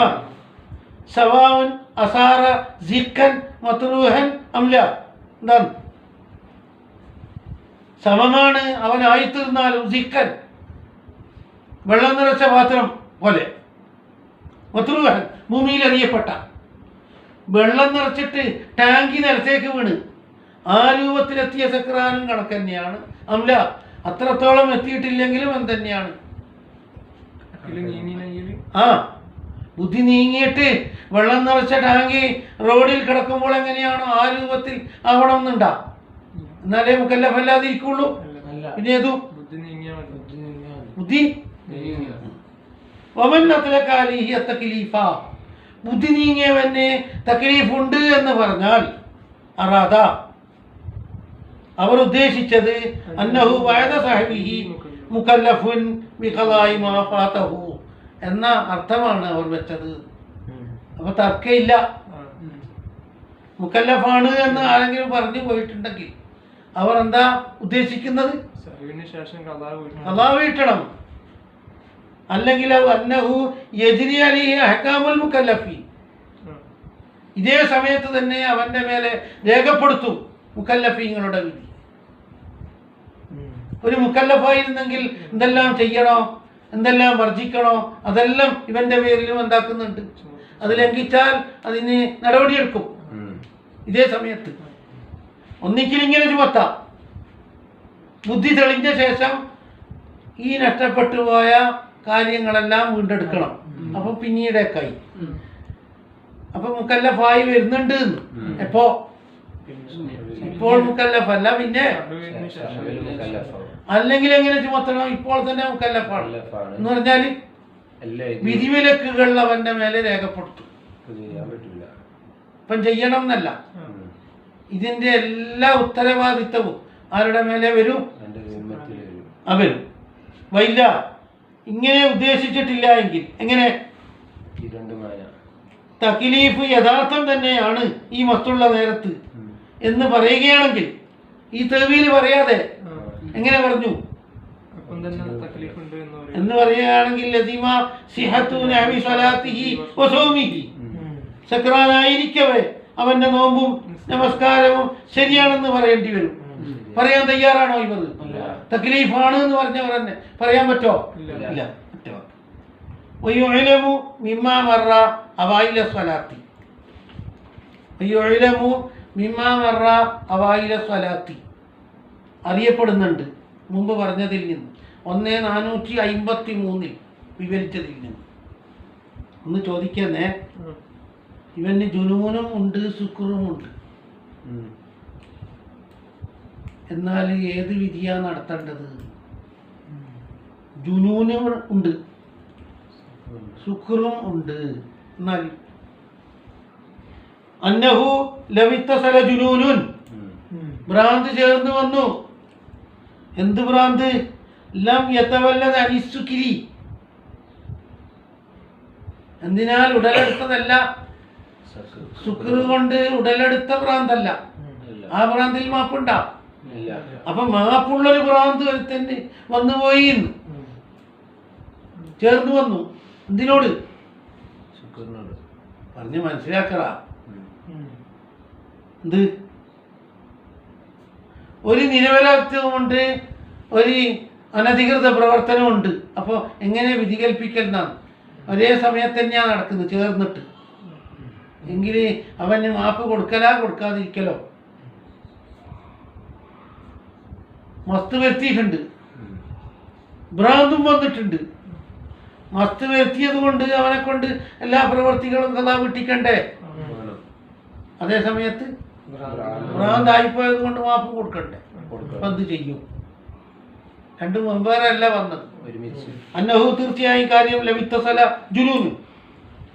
B: സവാഉൻ അസാറ സിക്കൻ മത്റൂഹൻ അംല. എന്താണ്? സമമാണ് അവനായിത്തീർന്നാലും സിക്കൻ വെള്ളം നിറച്ച പാത്രം പോലെ, മത്റൂഹൻ ഭൂമിയിൽ എറിയപ്പെട്ട. വെള്ളം നിറച്ചിട്ട് ടാങ്കി നിലത്തേക്ക് വീണ് ആ രൂപത്തിലെത്തിയ സക്രാനും കണക്ക് തന്നെയാണ്. അംല അത്രത്തോളം എത്തിയിട്ടില്ലെങ്കിലും എന്തുതന്നെയാണ്? ആ, ബുദ്ധി നീങ്ങിയിട്ട് വെള്ളം നിറച്ച ടാങ്കി റോഡിൽ കിടക്കുമ്പോൾ എങ്ങനെയാണോ ആ രൂപത്തിൽ ആവണം എന്നുണ്ടാ? എന്നാലേ മുക്കല്ലഫല്ലാതിരിക്കുള്ളൂ. പിന്നെ ഏതു ബുദ്ധി ബുദ്ധി നീങ്ങിയവന് തക്ലീഫുണ്ട് എന്ന് പറഞ്ഞാൽ അറാദ അവർ ഉദ്ദേശിച്ചത് അന്നഹു വഅദ സഹബിഹി മുകല്ലഫുൻ ബിഖളായി മാ ഫാതഹു എന്ന അർത്ഥമാണ് അവർ വെച്ചത്. അപ്പൊ തർക്കമില്ല. മുകല്ലഫാണ് എന്ന് ആരെങ്കിലും പറഞ്ഞു പോയിട്ടുണ്ടെങ്കിൽ അവർ എന്താ ഉദ്ദേശിക്കുന്നത്? ഖളാ വീട്ടണം. അല്ലെങ്കിൽ അന്നഹു യജ്രി അലൈഹി അഹ്കാമുൽ മുകല്ലഫി, ഇതേ സമയത്ത് തന്നെ അവന്റെ മേലെ രേഖപ്പെടുത്തും മുകല്ലഫീങ്ങളുടെ വിധി. ഒരു മുകല്ലഫായിരുന്നെങ്കിൽ എന്തെല്ലാം ചെയ്യണോ, എന്തെല്ലാം വർജിക്കണോ, അതെല്ലാം ഇവന്റെ പേരിലും എന്താക്കുന്നുണ്ട്. അത് ലംഘിച്ചാൽ അതിന് നടപടിയെടുക്കും ഇതേ സമയത്ത്. ഒന്നിക്കൽ ഇങ്ങനെ ചുമത്താം, ബുദ്ധി തെളിഞ്ഞ ശേഷം ഈ നഷ്ടപ്പെട്ടു പോയ കാര്യങ്ങളെല്ലാം വീണ്ടെടുക്കണം. അപ്പൊ പിന്നീടേക്കായി അപ്പൊ മുകല്ലഫായി വരുന്നുണ്ട്. എപ്പോ? ഇപ്പോൾ മുകല്ലഫല്ല, പിന്നെ അല്ലെങ്കിൽ എങ്ങനെ ചുമത്തണം? ഇപ്പോൾ തന്നെ മുകല്ലഫാണ് എന്ന് പറഞ്ഞാല് വിധിവിലക്കുകൾ അവന്റെ മേലെ രേഖപ്പെടുത്തും. ഇപ്പം ചെയ്യണം എന്നല്ല, ഇതിന്റെ എല്ലാ ഉത്തരവാദിത്തവും ആരുടെ മേലെ വരും? അവരും. വൈല്ല ഇങ്ങനെ ഉദ്ദേശിച്ചിട്ടില്ല എങ്കിൽ എങ്ങനെ? തക്ലീഫ് യഥാർത്ഥം തന്നെയാണ് ഈ മസ്തുള്ള നേരത്ത് എന്ന് പറയുകയാണെങ്കിൽ, ഈ തവീൽ പറയാതെ എങ്ങനെ പറഞ്ഞു എന്ന് പറയുകയാണെങ്കിൽ ലസിമ സിഹത്തു നഹ്വി സ്വലാത്തിഹി വസൗമിഹി, സക്രാനായിരിക്കവേ അവന്റെ നോമ്പും നമസ്കാരവും ശരിയാണെന്ന് പറയേണ്ടി വരും. പറയാൻ തയ്യാറാണോ ഇവർ? തക്ലീഫാണ് എന്ന് പറഞ്ഞവർ തന്നെ പറയാൻ പറ്റോ? ഇല്ല. വയുഇലമു മിമ്മാ മറ അവായില സ്വലാത്തി, വയുഇലമു മിമ്മാ മറ അവായില സ്വലാത്തി അറിയപ്പെടുന്നുണ്ട് മുമ്പ് പറഞ്ഞതിൽ നിന്ന് 1453 വിവരിച്ചതിൽ നിന്ന്. ഒന്ന് ചോദിക്കുന്നേ, ഇവന് ജുനൂനും ഉണ്ട് സുക്റും ഉണ്ട്, എന്നാൽ ഏത് വിധിയാ നടത്തേണ്ടത്? ജുനൂനും ഉണ്ട് സുക്റും ഉണ്ട്. എന്നാൽ അന്നഹു ലവിത്തസല ജുനൂനുൻ, ഭ്രാന്ത് ചേർന്ന് വന്നു. എന്ത് ഭ്രാന്ത്? ലം യതവല്ലദ അനിസ്സുക്രി, എന്തിനാൽ ഉടലെടുത്തതല്ല, സുക്റ് കൊണ്ട് ഉടലെടുത്ത ഭ്രാന്തല്ല. ആ ഭ്രാന്തിൽ മാപ്പുണ്ടാ? അപ്പൊ മാപ്പുള്ളൊരു ഭ്രാന്ത് തന്നെ വന്നുപോയി, ചേർന്ന് വന്നു. എന്തിനോട്? പറഞ്ഞ് മനസ്സിലാക്കറാ. എന്ത്? ഒരു നിരപരാധിത്വമുണ്ട്, ഒരു അനധികൃത പ്രവർത്തനമുണ്ട്. അപ്പോൾ എങ്ങനെ വിധി കൽപ്പിക്കൽ എന്നാണ്? ഒരേ സമയത്ത് തന്നെയാണ് നടക്കുന്നത്, ചേർന്നിട്ട്. എങ്കിൽ അവന് മാപ്പ് കൊടുക്കലാ കൊടുക്കാതിരിക്കലോ? മസ്ത് വരുത്തിയിട്ടുണ്ട്, ഭ്രാന്തും വന്നിട്ടുണ്ട്. മസ്ത് വരുത്തിയത് കൊണ്ട് അവനെ കൊണ്ട് എല്ലാ പ്രവർത്തികളും കഥാ വിട്ടിക്കണ്ടേ? അതേ സമയത്ത് ഭ്രാന്തായിപ്പോയത് കൊണ്ട് മാപ്പ് കൊടുക്കണ്ടേ? അപ്പം എന്ത് ചെയ്യും? രണ്ടും വെവ്വേറെയല്ല വന്നത്. അന്നഹു തീർച്ചയായും കാര്യം ലവിത്തസല ജുനൂന്,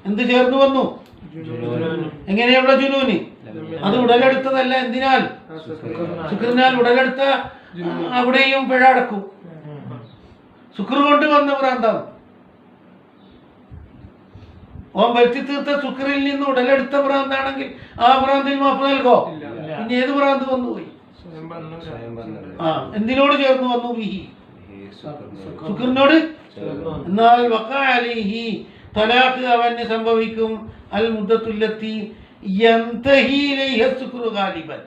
B: എന്ത് ചേർന്ന് വന്നു? എങ്ങനെയുള്ള ജുനൂന്? അത് ഉടലെടുത്തതല്ല. എന്തിനാൽ? ശുക്രിനാൽ ഉടലെടുത്ത അവിടെയും പിഴ അടക്കും. ശുക്ർ കൊണ്ട് വന്ന ഭ്രാന്താണ്. ഓൻ വരുത്തി തീർത്ത ശുക്രിൽ നിന്ന് ഉടലെടുത്ത ഭ്രാന്താണെങ്കിൽ ആ ഭ്രാന്തിൽ മാപ്പ് നൽകോ? പിന്നെ ഏത് ഭ്രാന്ത് വന്നുപോയി? എന്തിനോട് ചേർന്ന് വന്നു? ബിഹി, ശുക്രിനോട്. എന്നാൽ വഖഅ അലൈഹി, തലാഖ് അവന് സംഭവിക്കും. അൽ മുദ്ദത്തുല്ലത്തി യന്തഹി ഇലൈഹി ശുക്രു ഗാലിബൻ,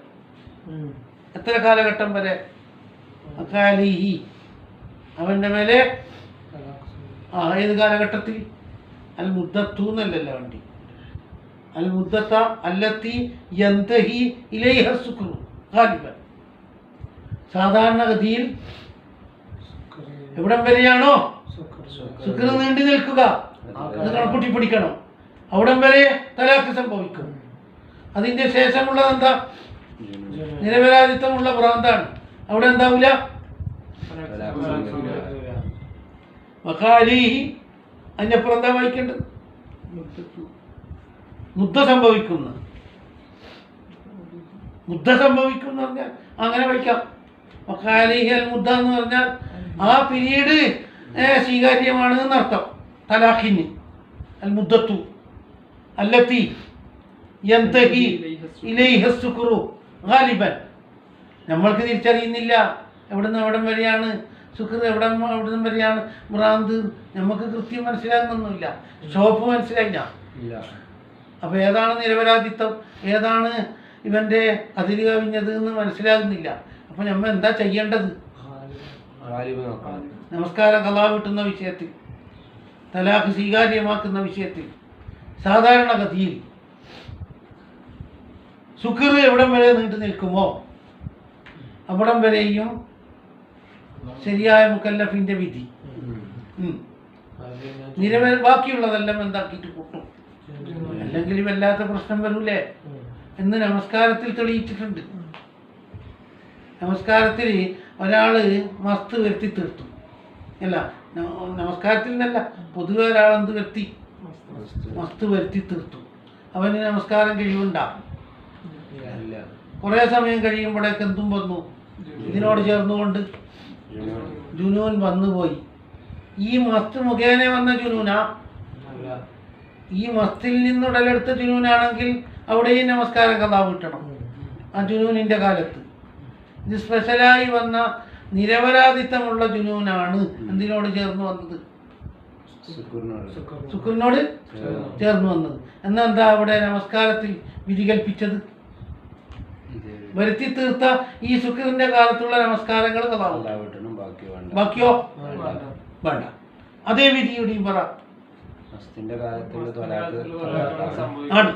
B: എത്ര കാലഘട്ടം വരെ? വഖഅ അലൈഹി, അവന്റെ മേലെ ഏത് കാലഘട്ടത്തിൽ? അൽ മുദ്ദത്തു എന്നല്ലല്ലോ വണ്ടി. അൽ മുദ്ദത്ത അല്ലത്തി യന്തഹി ഇലൈഹ ശുക്രു ഗാലിബൻ, സാധാരണഗതിയിൽ എവിടം വരെയാണോ ശുക്ർ നീണ്ടു നിൽക്കുക, അത് കണക്കൂട്ടി പിടിക്കണം. അവിടം വരെ തലാഖ് സംഭവിക്കും. അതിന്റെ ശേഷമുള്ളത് എന്താ? നിരപരാധിത്വമുള്ള ഭ്രാന്താണ്. അവിടെ എന്താവില്ല? വഖാലിഹി, അതിന്റെ അപ്പുറം എന്താ വായിക്കേണ്ടത്? മുദ്ദ സംഭവിക്കുന്ന. മുദ്ദ സംഭവിക്കും എന്ന് പറഞ്ഞാൽ അങ്ങനെ വായിക്കാം. വഖാലിഹി അൽ മുദ്ദ എന്ന് പറഞ്ഞാൽ ആ പിരീഡ് സ്വീകാര്യമാണ് എന്നർത്ഥം. തലാഖിന് അൽ മുദ്ദത്തു അല്ലത്തി യന്തഹി ഇലൈഹ സുക്റു ഗാലിബൻ. നമ്മൾക്ക് തിരിച്ചറിയുന്നില്ല എവിടുന്ന് എവിടം വരെയാണ് സുക്ർ, എവിടുന്ന് വരെയാണ് ഭ്രാന്ത്. നമുക്ക് കൃത്യം മനസ്സിലാകുന്നൊന്നുമില്ല, ഷോപ്പ് മനസ്സിലായില്ല. അപ്പോൾ ഏതാണ് നിരപരാധിത്വം, ഏതാണ് ഇവൻ്റെ അതിര് കവിഞ്ഞത് എന്ന് മനസ്സിലാകുന്നില്ല. അപ്പോൾ നമ്മൾ എന്താ ചെയ്യേണ്ടത്? നമസ്കാരം ഖളാ വീട്ടുന്ന വിഷയത്തിൽ, തലാഖ് സ്വീകാര്യമാക്കുന്ന വിഷയത്തിൽ സാധാരണഗതിയിൽ സുക്ർ എവിടം വരെ നീണ്ടു നിൽക്കുമോ അവിടം വരെയും ശരിയായ മുക്കല്ലഫിന്റെ വിധി. ബാക്കിയുള്ളതെല്ലാം എന്താക്കിയിട്ട് കൂട്ടും, അല്ലെങ്കിൽ വല്ലാത്ത പ്രശ്നം വരൂലേ എന്ന് നമസ്കാരത്തിൽ തെളിയിച്ചിട്ടുണ്ട്. നമസ്കാരത്തിൽ ഒരാൾ മസ്ത് വരുത്തി തീർത്തു, അല്ല നമസ്കാരത്തിൽ നിന്നല്ല, പൊതുവെ ഒരാളെന്ത് വരുത്തി മസ്ത് വരുത്തി തീർത്തു, അവന് നമസ്കാരം കഴിവുണ്ടാകും. കുറേ സമയം കഴിയുമ്പോഴേക്ക് എന്തും വന്നു, ഇതിനോട് ചേർന്നുകൊണ്ട് ജുനൂൻ വന്നുപോയി. ഈ മസ്ത് മുഖേന വന്ന ജുനൂനാ, ഈ മസ്തിൽ നിന്നുടലെടുത്ത ജുനൂനാണെങ്കിൽ അവിടെയും നമസ്കാരം ഖളാ വീട്ടണം ആ ജുനൂനിൻ്റെ കാലത്ത്. ഇത് സ്പെഷ്യലായി വന്ന നിരപരാധിത്വമുള്ള ജുനൂനാണ് എന്തിനോട് ചേർന്ന് വന്നത്? ശുക്രിനോട് ചേർന്ന് വന്നത്. എന്നെന്താ അവിടെ നമസ്കാരത്തിൽ വിധി കൽപ്പിച്ചത്? വരുത്തി തീർത്ത ഈ ശുക്രിന്റെ കാലത്തുള്ള നമസ്കാരങ്ങൾ ബാക്കിയോ വേണ്ട. അതേ വിധിയുടെയും പറ ആണ്.